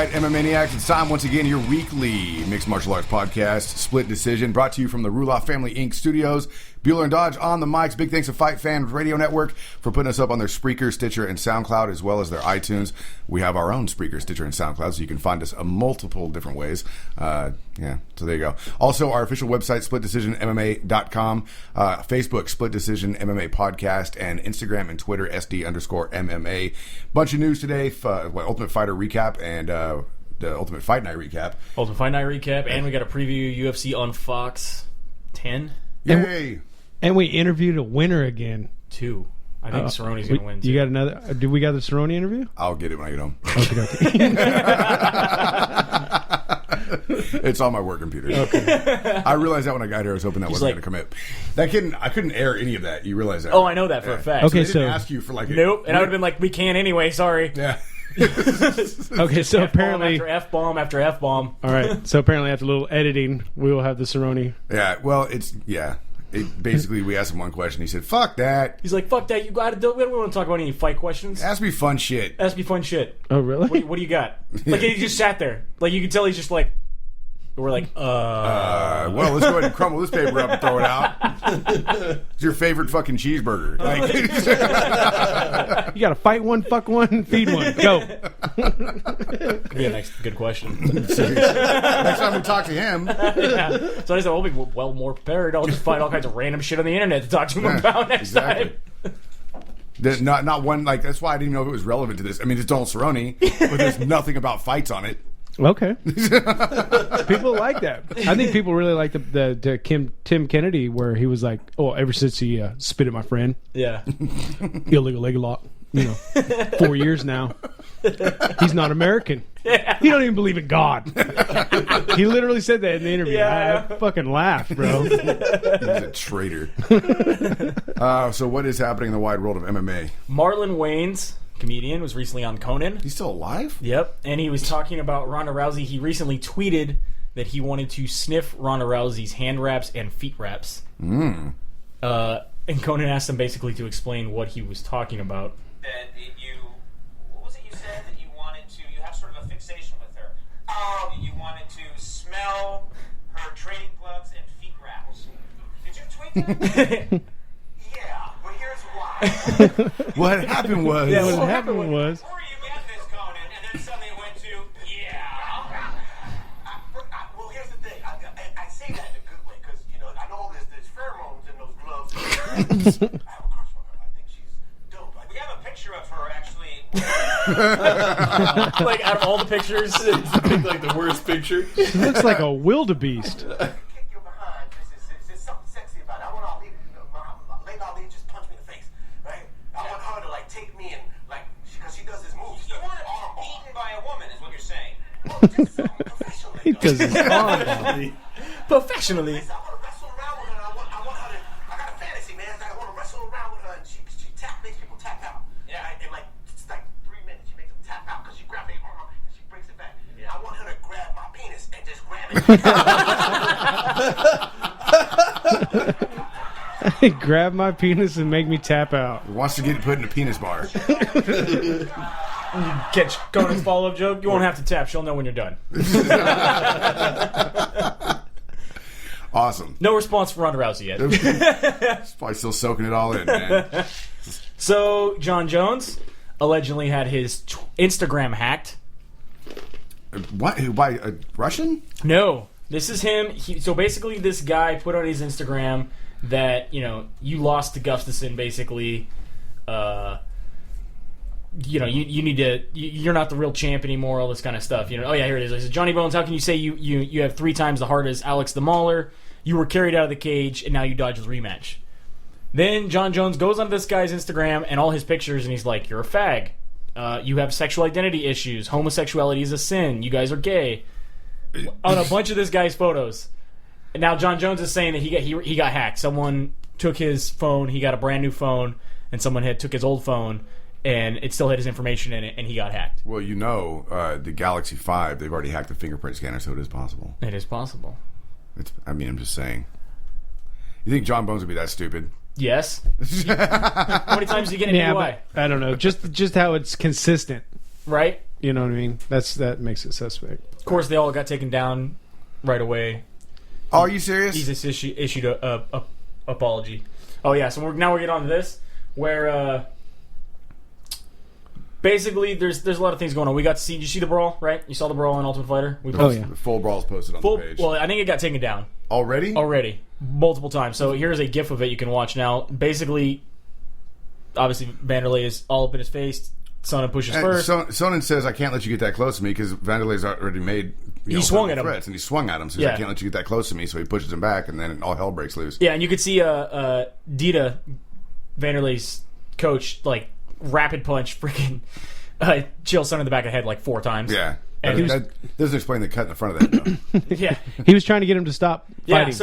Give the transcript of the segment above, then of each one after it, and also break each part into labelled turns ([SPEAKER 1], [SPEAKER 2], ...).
[SPEAKER 1] right, MMA Maniacs, it's time once again, your weekly mixed martial arts podcast, Split Decision, brought to you from the Ruloff Family Inc. studios. Bueller and Dodge on the mics. Big thanks to Fight Fan Radio Network for putting us up on their Spreaker, Stitcher, and SoundCloud, as well as their iTunes. We have our own Spreaker, Stitcher, and SoundCloud, so you can find us multiple different ways. So there you go. Also, our official website, SplitDecisionMMA.com, Facebook, Split Decision MMA Podcast, and Instagram and Twitter, SD_MMA. Bunch of news today, Ultimate Fighter recap, and the Ultimate Fight Night recap.
[SPEAKER 2] Ultimate Fight Night recap, and we got a preview UFC on Fox 10.
[SPEAKER 1] Yay!
[SPEAKER 3] And we interviewed a winner again.
[SPEAKER 2] 2. I think Cerrone's going to win.
[SPEAKER 3] You got another? Did we got the Cerrone interview?
[SPEAKER 1] I'll get it when I get home.
[SPEAKER 3] Okay.
[SPEAKER 1] It's on my work computer. Okay. I realized that when I got here. I was hoping that wasn't going to commit. I couldn't air any of that. You realize that?
[SPEAKER 2] Oh, I know that for a fact.
[SPEAKER 3] Okay,
[SPEAKER 1] so they didn't ask you for
[SPEAKER 2] nope. And I would have been like, we can't anyway. Sorry.
[SPEAKER 1] Yeah.
[SPEAKER 3] Okay, so apparently
[SPEAKER 2] after F-bomb after F-bomb.
[SPEAKER 3] All right. So apparently after a little editing, we will have the Cerrone.
[SPEAKER 1] Yeah. Well, basically, we asked him one question. He said, "Fuck that."
[SPEAKER 2] He's like, "Fuck that." We don't want to talk about any fight questions.
[SPEAKER 1] Ask me fun shit.
[SPEAKER 2] Ask me fun shit.
[SPEAKER 3] Oh, really?
[SPEAKER 2] What do you got? Like he just sat there. Like you can tell he's just like. We're like,
[SPEAKER 1] well, let's go ahead and crumble this paper up and throw it out. It's your favorite fucking cheeseburger.
[SPEAKER 3] You got to fight one, fuck one, feed one. Go.
[SPEAKER 2] Could be a next good question.
[SPEAKER 1] Next time we talk to him.
[SPEAKER 2] Yeah. So I said, I'll be well more prepared. I'll just find all kinds of random shit on the internet to talk to him about next time.
[SPEAKER 1] There's not one, that's why I didn't know if it was relevant to this. I mean, it's Donald Cerrone, but there's nothing about fights on it.
[SPEAKER 3] Okay. People like that. I think people really like the Tim Kennedy where he was like, ever since he spit at my friend.
[SPEAKER 2] Yeah.
[SPEAKER 3] Illegal leg lock. 4 years now. He's not American. Yeah. He don't even believe in God. He literally said that in the interview.
[SPEAKER 2] Yeah.
[SPEAKER 3] I fucking laughed, bro.
[SPEAKER 1] He's a traitor. So what is happening in the wide world of MMA?
[SPEAKER 2] Marlon Wayans, comedian, was recently on Conan.
[SPEAKER 1] He's still alive?
[SPEAKER 2] Yep. And he was talking about Ronda Rousey. He recently tweeted that he wanted to sniff Ronda Rousey's hand wraps and feet wraps.
[SPEAKER 1] And
[SPEAKER 2] Conan asked him basically to explain what he was talking about.
[SPEAKER 4] That what was it you said that you wanted to, you have sort of a fixation with her. You wanted to smell her training gloves and feet wraps. Did you tweet that? Yeah, but here's why.
[SPEAKER 1] What happened was...
[SPEAKER 3] Yeah, what happened was...
[SPEAKER 4] Where you at this, Conan? And then suddenly it went to, well, here's the thing. I say that in a good way, because, I know there's pheromones in those gloves. I have a crush on her. I think she's dope. We have a picture of her, actually.
[SPEAKER 2] Like, out of all the pictures,
[SPEAKER 5] it's the worst picture.
[SPEAKER 3] She looks like a wildebeest.
[SPEAKER 4] Kick you behind. There's something sexy about it. I want Ali, late Ali just punch me in the face, right? I want her to, take me and, because she does this move. You want to be beaten by a woman, is what you're saying. Well, just professionally.
[SPEAKER 3] He does his arm.
[SPEAKER 2] Professionally.
[SPEAKER 4] I want to wrestle around with her. I want her to. I got a fantasy, man. I want to wrestle around with her, and she makes people tap out. Yeah, in it's 3 minutes. She makes them tap out because she grabs their arm and she breaks it back. Yeah. I want her to grab my penis and just grab it.
[SPEAKER 3] Grab my penis and make me tap out.
[SPEAKER 1] He wants to get put in a penis bar.
[SPEAKER 2] Catch Conan's follow-up joke. You won't have to tap. She'll know when you're done.
[SPEAKER 1] Awesome.
[SPEAKER 2] No response from Ronda Rousey yet.
[SPEAKER 1] He's probably still soaking it all in, man.
[SPEAKER 2] So, John Jones allegedly had his Instagram hacked.
[SPEAKER 1] What? By a Russian?
[SPEAKER 2] No. This is him. So basically this guy put on his Instagram that, you lost to Gustafsson, basically. You need to. You're not the real champ anymore. All this kind of stuff. Oh yeah, here it is. He says, Johnny Bones, how can you say you have 3 times the heart as Alex the Mauler? You were carried out of the cage, and now you dodge the rematch. Then John Jones goes on this guy's Instagram and all his pictures, and he's like, "You're a fag. You have sexual identity issues. Homosexuality is a sin. You guys are gay." On a bunch of this guy's photos. And now John Jones is saying that he got hacked. Someone took his phone. He got a brand new phone, and someone took his old phone. And it still had his information in it, and he got hacked.
[SPEAKER 1] Well, the Galaxy 5, they've already hacked the fingerprint scanner, so it is possible.
[SPEAKER 2] It is possible.
[SPEAKER 1] I'm just saying. You think John Bones would be that stupid?
[SPEAKER 2] Yes. How many times do you get an UI?
[SPEAKER 3] I don't know. Just how it's consistent.
[SPEAKER 2] right?
[SPEAKER 3] You know what I mean? That makes it suspect.
[SPEAKER 2] Of course, they all got taken down right away.
[SPEAKER 1] Oh, are you serious?
[SPEAKER 2] He just issued a apology. Oh yeah, so now we're getting on to this, where basically there's a lot of things going on. We got to see. Did you see the brawl? Right? You saw the brawl on Ultimate Fighter. We
[SPEAKER 1] The full brawl's posted on the page.
[SPEAKER 2] Well, I think it got taken down
[SPEAKER 1] Already
[SPEAKER 2] multiple times. So here's a GIF of it you can watch now. Basically, obviously Vanderlei is all up in his face. Sonnen pushes first.
[SPEAKER 1] Sonnen says, "I can't let you get that close to me," because Vanderlei's already made.
[SPEAKER 2] He swung at him,
[SPEAKER 1] and he swung at him. So I can't let you get that close to me. So he pushes him back, and then all hell breaks loose.
[SPEAKER 2] Yeah, and you could see Dita, Vanderlei's coach, like rapid punch, freaking Chael Sonnen in the back of the head like 4 times.
[SPEAKER 1] Yeah,
[SPEAKER 2] and
[SPEAKER 1] that doesn't explain the cut in the front of that. Though.
[SPEAKER 2] Yeah,
[SPEAKER 3] he was trying to get him to stop fighting.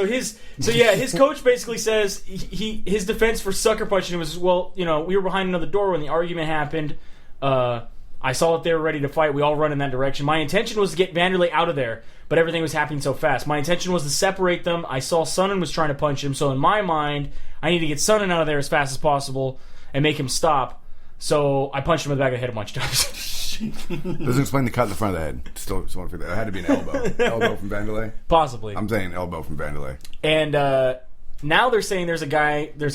[SPEAKER 2] Yeah, his coach basically says his defense for sucker punching him was, well, we were behind another door when the argument happened. I saw that they were ready to fight. We all run in that direction. My intention was to get Vanderlei out of there, but everything was happening so fast. My intention was to separate them. I saw Sonnen was trying to punch him, so in my mind, I need to get Sonnen out of there as fast as possible and make him stop. So I punched him in the back of the head a bunch of times.
[SPEAKER 1] Doesn't explain the cut in the front of the head. Still want to figure that. It had to be an elbow. Elbow from Vanderlei?
[SPEAKER 2] Possibly.
[SPEAKER 1] I'm saying elbow from Vanderlei.
[SPEAKER 2] And now they're saying there's a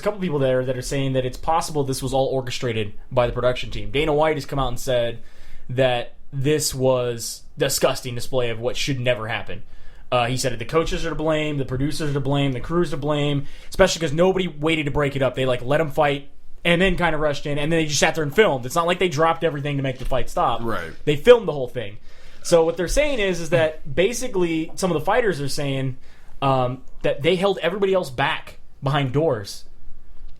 [SPEAKER 2] couple people there that are saying that it's possible this was all orchestrated by the production team. Dana White has come out and said that this was disgusting display of what should never happen. He said the coaches are to blame, the producers are to blame, the crew's to blame, especially because nobody waited to break it up. They let them fight and then kind of rushed in, and then they just sat there and filmed. It's not like they dropped everything to make the fight stop.
[SPEAKER 1] Right.
[SPEAKER 2] They filmed the whole thing. So what they're saying is that basically some of the fighters are saying that they held everybody else back behind doors.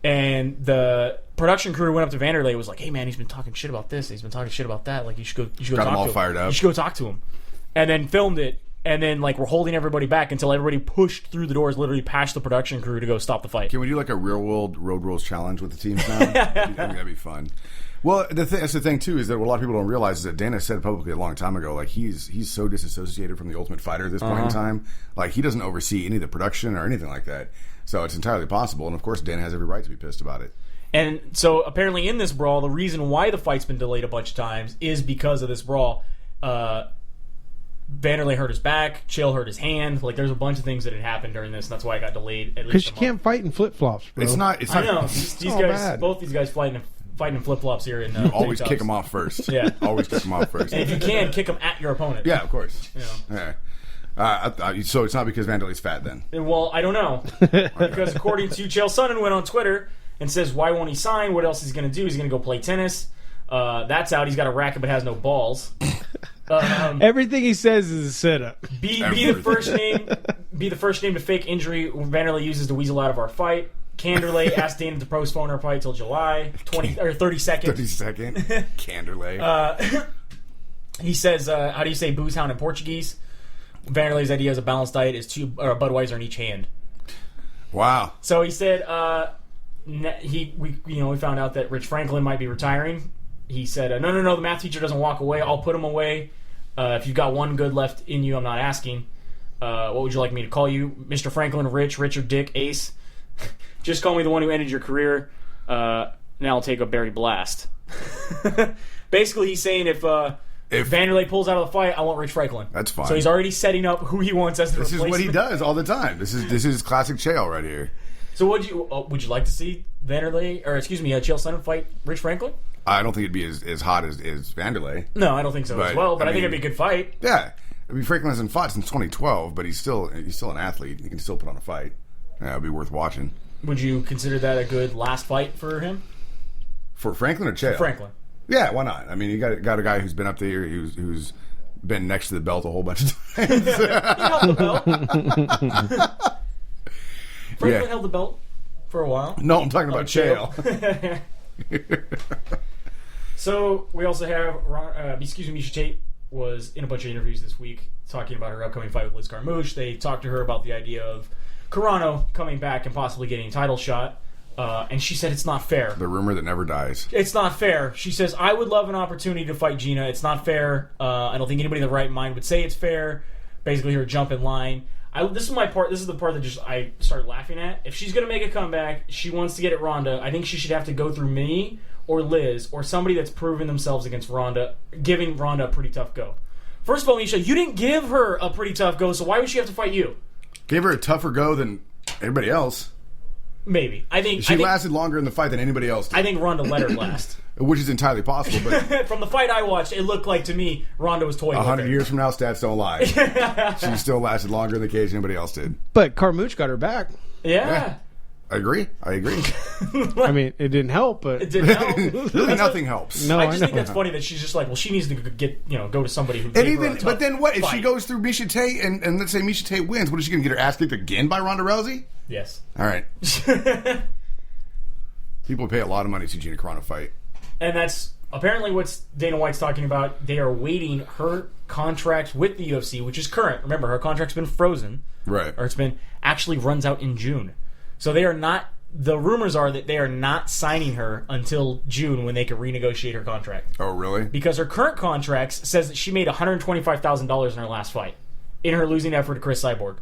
[SPEAKER 2] And the production crew went up to Vanderlei and was like, "Hey man, he's been talking shit about this. He's been talking shit about that. Like you should go
[SPEAKER 1] Got
[SPEAKER 2] talk
[SPEAKER 1] him
[SPEAKER 2] to him.
[SPEAKER 1] all fired up.
[SPEAKER 2] You should go talk to him." And then filmed it. And then we're holding everybody back until everybody pushed through the doors, literally past the production crew to go stop the fight.
[SPEAKER 1] Can we do a real world road rules challenge with the teams now? I think that'd be fun. Well, that's the thing too, is that what a lot of people don't realize is that Dana said publicly a long time ago, he's so disassociated from the Ultimate Fighter at this point in time. He doesn't oversee any of the production or anything like that. So it's entirely possible, and of course Dana has every right to be pissed about it.
[SPEAKER 2] And so apparently in this brawl, the reason why the fight's been delayed a bunch of times is because of this brawl. Vanderlei hurt his back, Chael hurt his hand. There's a bunch of things that had happened during this, and that's why it got delayed at least.
[SPEAKER 3] Because you can't fight in flip flops, bro.
[SPEAKER 1] It's not.
[SPEAKER 2] I know these guys,
[SPEAKER 3] bad.
[SPEAKER 2] both these guys fighting in flip flops here. And
[SPEAKER 1] always kick them off first.
[SPEAKER 2] Yeah,
[SPEAKER 1] always kick them off first.
[SPEAKER 2] And if you can, kick them at your opponent.
[SPEAKER 1] Yeah, of course.
[SPEAKER 2] Yeah.
[SPEAKER 1] So it's not because Vanderlei's fat then?
[SPEAKER 2] Well, I don't know. Because according to Chael Sonnen went on Twitter and says, why won't he sign? What else is he going to do? He's going to go play tennis. That's out. He's got a racket but has no balls.
[SPEAKER 3] Everything he says is a setup.
[SPEAKER 2] Be the first name to fake injury Vanderlei uses to weasel out of our fight. Canderley asked Dana to postpone our fight till July 30 seconds.
[SPEAKER 1] 30-second. Canderley.
[SPEAKER 2] He says, how do you say booze hound in Portuguese? Vanderlei's idea is a balanced diet is 2 Budweiser in each hand.
[SPEAKER 1] Wow.
[SPEAKER 2] So he said we found out that Rich Franklin might be retiring. He said, no, the math teacher doesn't walk away. I'll put him away. If you've got one good left in you, I'm not asking. What would you like me to call you? Mr. Franklin, Rich, Richard, Dick, Ace? Just call me the one who ended your career. Now I'll take a Barry Blast. Basically, he's saying if Vanderlei pulls out of the fight, I want Rich Franklin.
[SPEAKER 1] That's fine.
[SPEAKER 2] So he's already setting up who he wants as the replacement.
[SPEAKER 1] This is what he does all the time. This is classic Chael right here.
[SPEAKER 2] So would you like to see Chael Sonnen fight Rich Franklin?
[SPEAKER 1] I don't think it'd be as hot as Vanderlei.
[SPEAKER 2] No, I don't think so as well. But I think it'd be a good fight.
[SPEAKER 1] Yeah, Franklin hasn't fought since 2012, but he's still an athlete. He can still put on a fight. Yeah, it'd be worth watching.
[SPEAKER 2] Would you consider that a good last fight for him?
[SPEAKER 1] For Franklin or Chael?
[SPEAKER 2] Franklin.
[SPEAKER 1] Yeah, why not? I mean, you got a guy who's been up there, who's been next to the belt a whole bunch of times.
[SPEAKER 2] He held the belt. Franklin held the belt for a while.
[SPEAKER 1] No, I'm talking about Chael.
[SPEAKER 2] So we also have Miesha Tate was in a bunch of interviews this week talking about her upcoming fight with Liz Carmouche. They talked to her about the idea of Carano coming back and possibly getting a title shot. And she said it's not fair.
[SPEAKER 1] The rumor that never dies.
[SPEAKER 2] It's not fair. She says, I would love an opportunity to fight Gina. It's not fair. I don't think anybody in the right mind would say it's fair. Basically, her jump in line. This is my part. This is the part that I started laughing at. If she's going to make a comeback, she wants to get at Ronda. I think she should have to go through me or Liz or somebody that's proven themselves against Ronda, giving Ronda a pretty tough go. First of all, Misha, you didn't give her a pretty tough go, so why would she have to fight you?
[SPEAKER 1] Gave her a tougher go than everybody else.
[SPEAKER 2] Maybe. I think
[SPEAKER 1] lasted longer in the fight than anybody else did.
[SPEAKER 2] I think Ronda let her last.
[SPEAKER 1] Which is entirely possible, but
[SPEAKER 2] From the fight I watched, it looked like to me Ronda was toying with her.
[SPEAKER 1] 100 years from now, stats don't lie. She still lasted longer in the cage than anybody else did.
[SPEAKER 3] But Carmouche got her back.
[SPEAKER 2] Yeah.
[SPEAKER 1] I agree.
[SPEAKER 3] I mean, it didn't help, but
[SPEAKER 2] It didn't help.
[SPEAKER 1] Really nothing helps.
[SPEAKER 3] No,
[SPEAKER 2] I
[SPEAKER 3] I
[SPEAKER 2] just
[SPEAKER 3] know.
[SPEAKER 2] think that's funny that she's just like, well, she needs to go to somebody who.
[SPEAKER 1] And
[SPEAKER 2] gave her a
[SPEAKER 1] even,
[SPEAKER 2] tough
[SPEAKER 1] but then what if she
[SPEAKER 2] fight.
[SPEAKER 1] goes through Miesha Tate and let's say Miesha Tate wins? What is she going to get her ass kicked again by Ronda Rousey?
[SPEAKER 2] Yes.
[SPEAKER 1] All right. People pay a lot of money to see Gina Carano fight.
[SPEAKER 2] And that's apparently what Dana White's talking about. They are waiting her contract with the UFC, which is current. Remember, her contract's been frozen.
[SPEAKER 1] Right.
[SPEAKER 2] Or actually runs out in June. So they are not. The rumors are that they are not signing her until June when they can renegotiate her contract.
[SPEAKER 1] Oh, really?
[SPEAKER 2] Because her current contract says that she made $125,000 in her last fight in her losing effort to Chris Cyborg.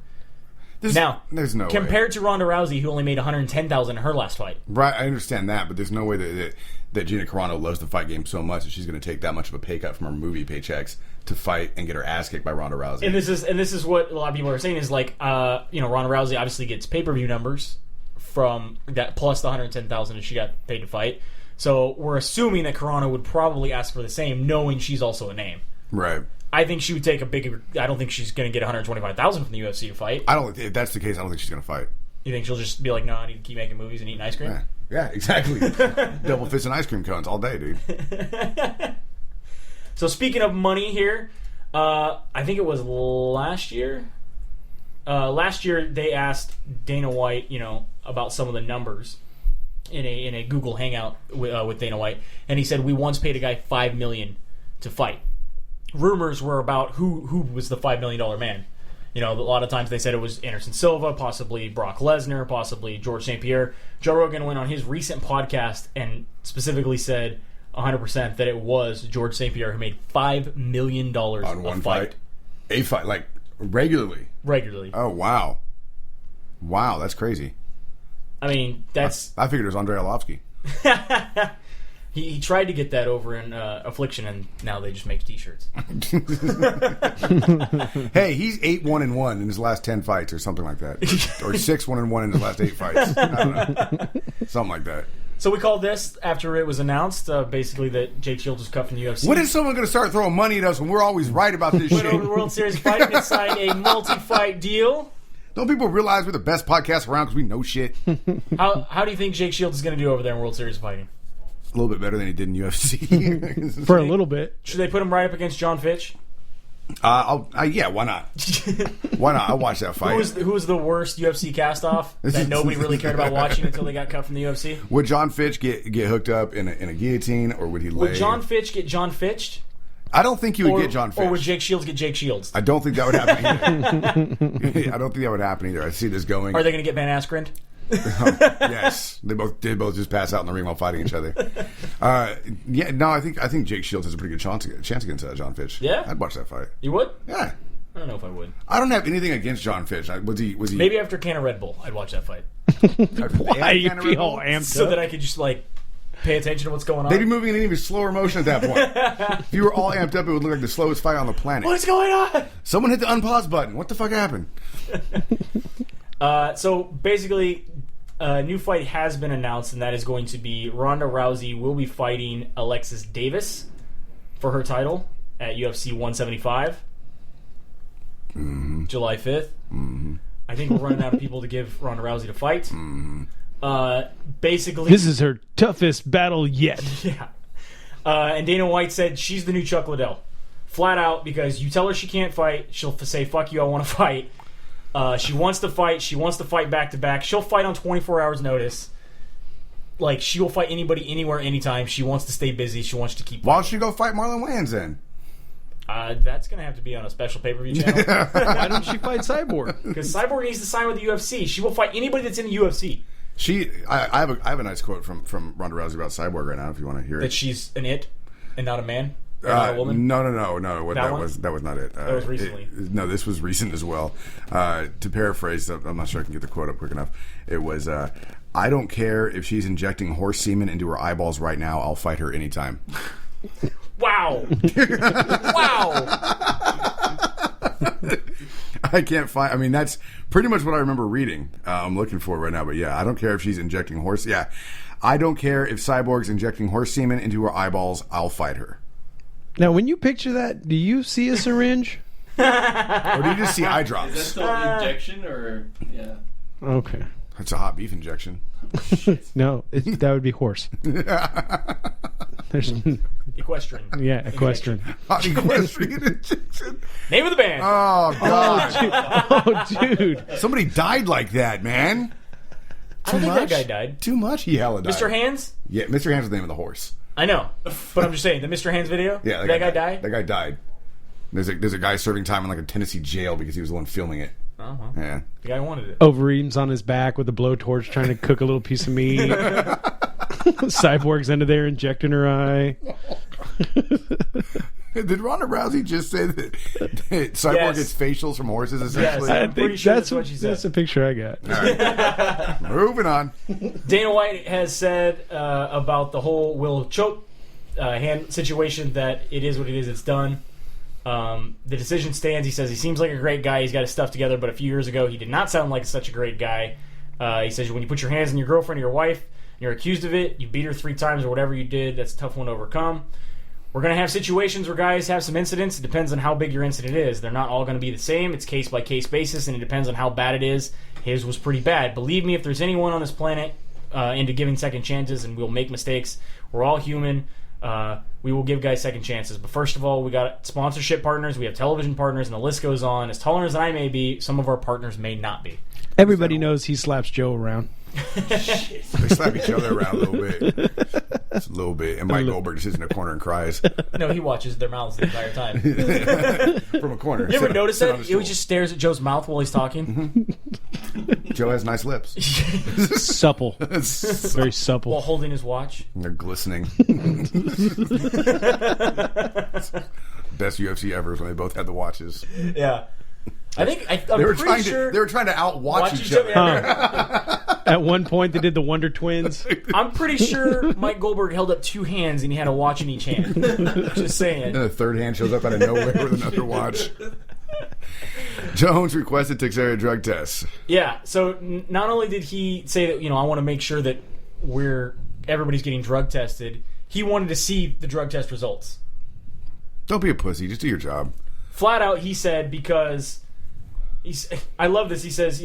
[SPEAKER 1] There's no way.
[SPEAKER 2] Compared to Ronda Rousey, who only made $110,000 in her last fight.
[SPEAKER 1] Right, I understand that, but there's no way that Gina Carano loves the fight game so much that she's going to take that much of a pay cut from her movie paychecks to fight and get her ass kicked by Ronda Rousey.
[SPEAKER 2] And this is what a lot of people are saying is like, Ronda Rousey obviously gets pay-per-view numbers from that plus the $110,000 that she got paid to fight. So we're assuming that Carano would probably ask for the same, knowing she's also a name.
[SPEAKER 1] Right.
[SPEAKER 2] I think she would take a bigger. I don't think she's going to get $125,000 from the UFC to fight.
[SPEAKER 1] If that's the case, I don't think she's going to fight.
[SPEAKER 2] You think she'll just be like, no, I need to keep making movies and eating ice cream?
[SPEAKER 1] Yeah, exactly. Double fist and ice cream cones all day, dude.
[SPEAKER 2] So speaking of money here, I think it was last year. Last year they asked Dana White, about some of the numbers in a Google Hangout with Dana White, and he said we once paid a guy $5 million to fight. Rumors were about who was the $5 million man. A lot of times they said it was Anderson Silva, possibly Brock Lesnar, possibly George St. Pierre. Joe Rogan went on his recent podcast and specifically said 100% that it was George St. Pierre who made $5 million
[SPEAKER 1] on one fight. A fight, like regularly.
[SPEAKER 2] Oh,
[SPEAKER 1] wow. Wow, that's crazy.
[SPEAKER 2] I mean, that's...
[SPEAKER 1] I figured it was Andrei Arlovsky.
[SPEAKER 2] He tried to get that over in Affliction, and now they just make T-shirts.
[SPEAKER 1] Hey, he's 8-1-1 in his last 10 fights, or something like that, or 6-1-1 in his last 8 fights. I don't know, something like that.
[SPEAKER 2] So we called this after it was announced, basically that Jake Shields was cut from the UFC.
[SPEAKER 1] When is someone going to start throwing money at us when we're always right about this
[SPEAKER 2] Went
[SPEAKER 1] shit?
[SPEAKER 2] over to World Series Fighting and signed a multi-fight deal.
[SPEAKER 1] Don't people realize we're the best podcast around because we know shit?
[SPEAKER 2] How do you think Jake Shields is going to do over there in World Series Fighting?
[SPEAKER 1] A little bit better than he did in UFC.
[SPEAKER 3] For a little bit.
[SPEAKER 2] Should they put him right up against John Fitch?
[SPEAKER 1] Yeah, why not? Why not? I'll watch that fight.
[SPEAKER 2] Who was the worst UFC cast-off that nobody really cared about watching until they got cut from the UFC?
[SPEAKER 1] Would John Fitch get hooked up in a guillotine, or would he lay?
[SPEAKER 2] Would John Fitch get John Fitched?
[SPEAKER 1] I don't think he would get John Fitch.
[SPEAKER 2] Or would Jake Shields get Jake Shields?
[SPEAKER 1] I don't think that would happen either. I don't think that would happen either. I see this going.
[SPEAKER 2] Are they going to get Van Askren?
[SPEAKER 1] Yes, they both just pass out in the ring while fighting each other. I think Jake Shields has a pretty good chance against John Fitch.
[SPEAKER 2] Yeah,
[SPEAKER 1] I'd watch that fight.
[SPEAKER 2] You would?
[SPEAKER 1] Yeah.
[SPEAKER 2] I don't know if I would.
[SPEAKER 1] I don't have anything against John Fitch. Was he?
[SPEAKER 2] Maybe after a can of Red Bull, I'd watch that fight.
[SPEAKER 3] Why you be all amped
[SPEAKER 2] so
[SPEAKER 3] up?
[SPEAKER 2] that I could just pay attention to what's going on.
[SPEAKER 1] They'd be moving in an even slower motion at that point. If you were all amped up, it would look like the slowest fight on the planet.
[SPEAKER 2] What's going on?
[SPEAKER 1] Someone hit the unpause button. What the fuck happened?
[SPEAKER 2] So basically, a new fight has been announced, and that is going to be Ronda Rousey will be fighting Alexis Davis for her title at UFC 175, July 5th. Mm-hmm. I think we're running out of people to give Ronda Rousey to fight.
[SPEAKER 1] Mm-hmm.
[SPEAKER 2] Basically,
[SPEAKER 3] this is her toughest battle yet.
[SPEAKER 2] Yeah. And Dana White said she's the new Chuck Liddell. Flat out, because you tell her she can't fight, she'll say, fuck you, I want to fight. She wants to fight. She wants to fight back-to-back. She'll fight on 24 hours notice. She will fight anybody, anywhere, anytime. She wants to stay busy. She wants to keep...
[SPEAKER 1] Why don't she go fight Marlon Wayans then?
[SPEAKER 2] That's going to have to be on a special pay-per-view channel.
[SPEAKER 3] Why don't she fight Cyborg?
[SPEAKER 2] Because Cyborg needs to sign with the UFC. She will fight anybody that's in the UFC.
[SPEAKER 1] I have a nice quote from Ronda Rousey about Cyborg right now, if you want to hear it.
[SPEAKER 2] That she's an it and not a man? Not a woman?
[SPEAKER 1] No. That was not it.
[SPEAKER 2] That was recently.
[SPEAKER 1] No, this was recent as well. To paraphrase, I'm not sure I can get the quote up quick enough. It was, I don't care if she's injecting horse semen into her eyeballs right now. I'll fight her anytime.
[SPEAKER 2] Wow. Wow.
[SPEAKER 1] I can't find. I mean, that's pretty much what I remember reading. I'm looking for it right now, but yeah, I don't care if she's injecting horse. Yeah, I don't care if Cyborg's injecting horse semen into her eyeballs. I'll fight her.
[SPEAKER 3] Now, when you picture that, do you see a syringe?
[SPEAKER 1] Or do you just see eye
[SPEAKER 5] Is that
[SPEAKER 1] drops?
[SPEAKER 5] still an injection or yeah?
[SPEAKER 3] Okay.
[SPEAKER 1] That's a hot beef injection.
[SPEAKER 3] No, that would be horse. There's,
[SPEAKER 2] Equestrian.
[SPEAKER 3] yeah, equestrian.
[SPEAKER 1] Hot equestrian injection.
[SPEAKER 2] Name of the band.
[SPEAKER 1] Oh God!
[SPEAKER 3] Oh, dude.
[SPEAKER 1] Somebody died like that, man.
[SPEAKER 2] I don't think that guy died.
[SPEAKER 1] Too much. He hella died.
[SPEAKER 2] Mr. Hands?
[SPEAKER 1] Yeah, Mr. Hands was the name of the horse.
[SPEAKER 2] I know. But I'm just saying, the Mr. Hands video?
[SPEAKER 1] Yeah,
[SPEAKER 2] that guy died?
[SPEAKER 1] That guy died. There's a guy serving time in like a Tennessee jail because he was the one filming it.
[SPEAKER 2] Oh, well.
[SPEAKER 1] Yeah.
[SPEAKER 2] The guy wanted it.
[SPEAKER 3] Overeem's on his back with a blowtorch trying to cook a little piece of meat. Cyborg's under there injecting her eye.
[SPEAKER 1] Did Ronda Rousey just say that Cyborg
[SPEAKER 2] Yes.
[SPEAKER 1] gets facials from horses, essentially?
[SPEAKER 2] Yes.
[SPEAKER 3] I
[SPEAKER 2] pretty
[SPEAKER 3] think
[SPEAKER 2] sure
[SPEAKER 3] that's
[SPEAKER 2] that's what she said.
[SPEAKER 3] That's the picture I got.
[SPEAKER 1] Moving on.
[SPEAKER 2] Dana White has said about the whole Will Choke hand situation that it is what it is. It's done. The decision stands. He says he seems like a great guy. He's got his stuff together, but a few years ago he did not sound like such a great guy. He says when you put your hands on your girlfriend or your wife and you're accused of it, you beat her 3 times or whatever you did, that's a tough one to overcome. We're going to have situations where guys have some incidents. It depends on how big your incident is. They're not all going to be the same. It's case-by-case basis, and it depends on how bad it is. His was pretty bad. Believe me, if there's anyone on this planet into giving second chances, and we'll make mistakes, we're all human. We will give guys second chances. But first of all, we got sponsorship partners, we have television partners, and the list goes on. As tolerant as I may be, some of our partners may not be.
[SPEAKER 3] Everybody knows he slaps Joe around.
[SPEAKER 1] They slap each other around a little bit. Just a little bit. And Mike Goldberg just sits in a corner and cries.
[SPEAKER 2] No, he watches their mouths the entire time.
[SPEAKER 1] From a corner.
[SPEAKER 2] You ever
[SPEAKER 1] Sit-
[SPEAKER 2] notice
[SPEAKER 1] sit
[SPEAKER 2] that?
[SPEAKER 1] on a
[SPEAKER 2] He
[SPEAKER 1] stool.
[SPEAKER 2] just stares at Joe's mouth while he's talking.
[SPEAKER 1] Joe has nice lips.
[SPEAKER 3] Supple. Very supple.
[SPEAKER 2] While holding his watch.
[SPEAKER 1] They're glistening. Best UFC ever is when they both had the watches.
[SPEAKER 2] Yeah. I'm
[SPEAKER 1] They were
[SPEAKER 2] pretty sure...
[SPEAKER 1] trying to outwatch each other.
[SPEAKER 3] At one point, they did the Wonder Twins.
[SPEAKER 2] I'm pretty sure Mike Goldberg held up 2 hands and he had a watch in each hand. Just saying.
[SPEAKER 1] And the third hand shows up out of nowhere with another watch. Jones requested Teixeira drug tests.
[SPEAKER 2] Yeah, so not only did he say that, I want to make sure that everybody's getting drug tested, he wanted to see the drug test results.
[SPEAKER 1] Don't be a pussy. Just do your job.
[SPEAKER 2] Flat out, he said, because I love this. He says,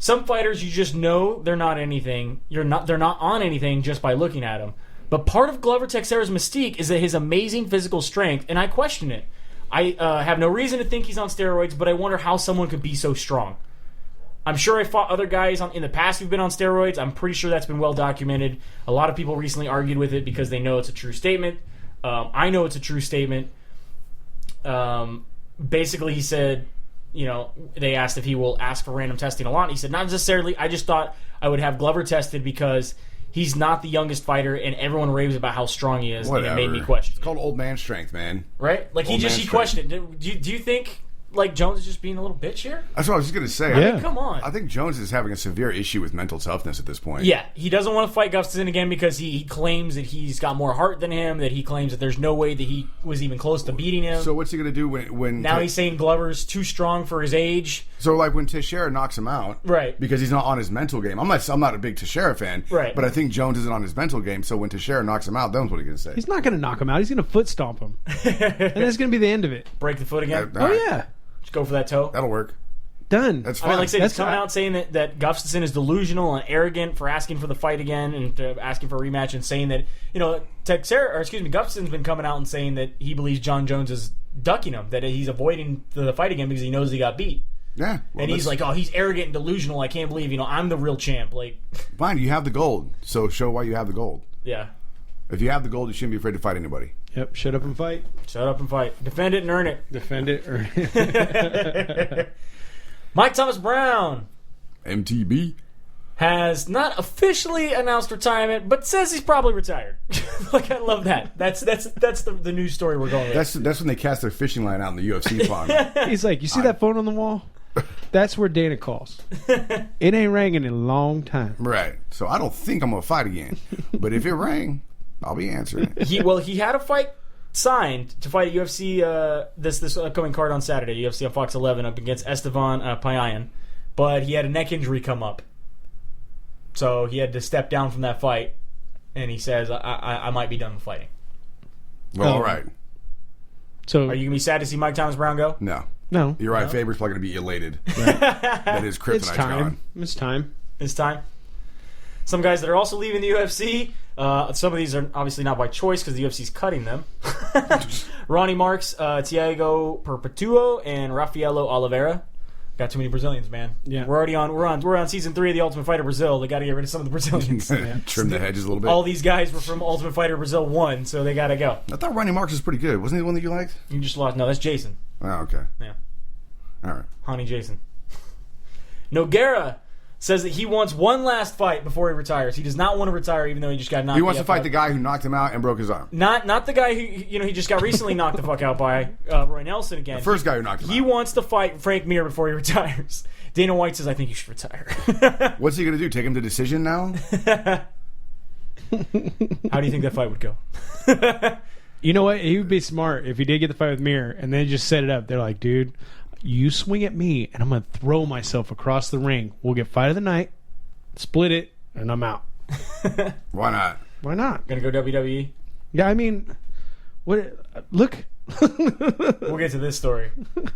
[SPEAKER 2] some fighters you just know they're not anything. They're not on anything just by looking at them. But part of Glover Teixeira's mystique is that his amazing physical strength, and I question it. I have no reason to think he's on steroids, but I wonder how someone could be so strong. I'm sure I fought other guys in the past who've been on steroids. I'm pretty sure that's been well documented. A lot of people recently argued with it because they know it's a true statement. I know it's a true statement. Basically, he said, they asked if he will ask for random testing a lot. And he said, not necessarily. I just thought I would have Glover tested because he's not the youngest fighter, and everyone raves about how strong he is.
[SPEAKER 1] Whatever.
[SPEAKER 2] And it made me question.
[SPEAKER 1] It's called old man strength, man.
[SPEAKER 2] Right? Like,
[SPEAKER 1] Old man
[SPEAKER 2] he questioned it. Do you think, Jones is just being a little bitch here?
[SPEAKER 1] That's what I was just going to say.
[SPEAKER 3] Yeah.
[SPEAKER 2] Come on.
[SPEAKER 1] I think Jones is having a severe issue with mental toughness at this point.
[SPEAKER 2] Yeah, he doesn't want to fight Gustafsson again because he claims that he's got more heart than him, that he claims that there's no way that he was even close to beating him.
[SPEAKER 1] So what's he going to do when
[SPEAKER 2] Now he's saying Glover's too strong for his age.
[SPEAKER 1] So like when Teixeira knocks him out,
[SPEAKER 2] Right.
[SPEAKER 1] Because he's not on his mental game. I'm not a big Teixeira fan,
[SPEAKER 2] Right.
[SPEAKER 1] But I think Jones isn't on his mental game. So when Teixeira knocks him out, then what are you going to say?
[SPEAKER 3] He's not going to knock him out. He's going to foot stomp him. And that's going to be the end of it.
[SPEAKER 2] Break the foot again.
[SPEAKER 1] All
[SPEAKER 3] Oh,
[SPEAKER 1] right.
[SPEAKER 3] yeah.
[SPEAKER 2] Just go for that toe.
[SPEAKER 1] That'll work.
[SPEAKER 3] Done.
[SPEAKER 1] That's
[SPEAKER 2] I
[SPEAKER 1] fine.
[SPEAKER 2] mean, like I said, he's
[SPEAKER 3] That's
[SPEAKER 2] coming
[SPEAKER 3] right.
[SPEAKER 2] out saying that Gustafsson is delusional and arrogant for asking for the fight again and asking for a rematch, and saying that Gustafsson's been coming out and saying that he believes John Jones is ducking him, that he's avoiding the fight again because he knows he got beat.
[SPEAKER 1] Yeah. Well,
[SPEAKER 2] And he's like, oh, he's arrogant and delusional. I can't believe, I'm the real champ. Like,
[SPEAKER 1] fine, you have the gold. So show why you have the gold.
[SPEAKER 2] yeah.
[SPEAKER 1] If you have the gold, you shouldn't be afraid to fight anybody.
[SPEAKER 3] Yep. Shut up and fight.
[SPEAKER 2] Shut up and fight. Defend it and earn it.
[SPEAKER 3] Defend it.
[SPEAKER 2] Mike Thomas Brown
[SPEAKER 1] MTB.
[SPEAKER 2] has not officially announced retirement, but says he's probably retired. Like, I love that. That's the news story we're going with.
[SPEAKER 1] That's when they cast their fishing line out in the UFC pond.
[SPEAKER 3] He's like, you see that phone on the wall? That's where Dana calls. It ain't rang in a long time.
[SPEAKER 1] Right. So I don't think I'm going to fight again. But if it rang, I'll be answering it.
[SPEAKER 2] He had a fight signed to fight at UFC this upcoming card on Saturday, UFC on Fox 11 up against Estevan Payan, but he had a neck injury come up. So he had to step down from that fight, and he says, I might be done with fighting.
[SPEAKER 1] Well, all right.
[SPEAKER 3] So
[SPEAKER 2] Are you going to be sad to see Mike Thomas Brown go?
[SPEAKER 1] No.
[SPEAKER 3] No.
[SPEAKER 1] You're right. Faber's probably going to be elated. That his kryptonite's
[SPEAKER 3] It's time.
[SPEAKER 1] gone.
[SPEAKER 3] It's time.
[SPEAKER 2] It's time. Some guys that are also leaving the UFC. Some of these are obviously not by choice because the UFC's cutting them. Ronnie Marks, Thiago Perpetuo, and Rafaelo Oliveira. Got too many Brazilians, man.
[SPEAKER 3] Yeah.
[SPEAKER 2] We're on season 3 of the Ultimate Fighter Brazil. They got to get rid of some of the Brazilians.
[SPEAKER 1] Trim the hedges a little bit.
[SPEAKER 2] All these guys were from Ultimate Fighter Brazil 1, so they got to go.
[SPEAKER 1] I thought Ronnie Marks was pretty good. Wasn't he the one that you liked?
[SPEAKER 2] You just lost. No, that's Jason.
[SPEAKER 1] Oh, okay.
[SPEAKER 2] Yeah.
[SPEAKER 1] All right.
[SPEAKER 2] Honey Jason. Nogueira says that he wants one last fight before he retires. He does not want to retire, even though he just got knocked out.
[SPEAKER 1] He wants to fight the guy who knocked him out and broke his arm.
[SPEAKER 2] Not the guy who he just got recently knocked the fuck out by Roy Nelson again.
[SPEAKER 1] The first guy who knocked him
[SPEAKER 2] He
[SPEAKER 1] out.
[SPEAKER 2] wants to fight Frank Mir before he retires. Dana White says, I think you should retire.
[SPEAKER 1] What's he going to do? Take him to decision now?
[SPEAKER 2] How do you think that fight would go?
[SPEAKER 3] You know what? He would be smart if he did get the fight with Mir and then just set it up. They're like, dude, you swing at me and I'm going to throw myself across the ring. We'll get fight of the night, split it, and I'm out.
[SPEAKER 1] Why not?
[SPEAKER 3] Why not?
[SPEAKER 2] Gonna go WWE?
[SPEAKER 3] Yeah, I mean, what? Look.
[SPEAKER 2] We'll get to this story.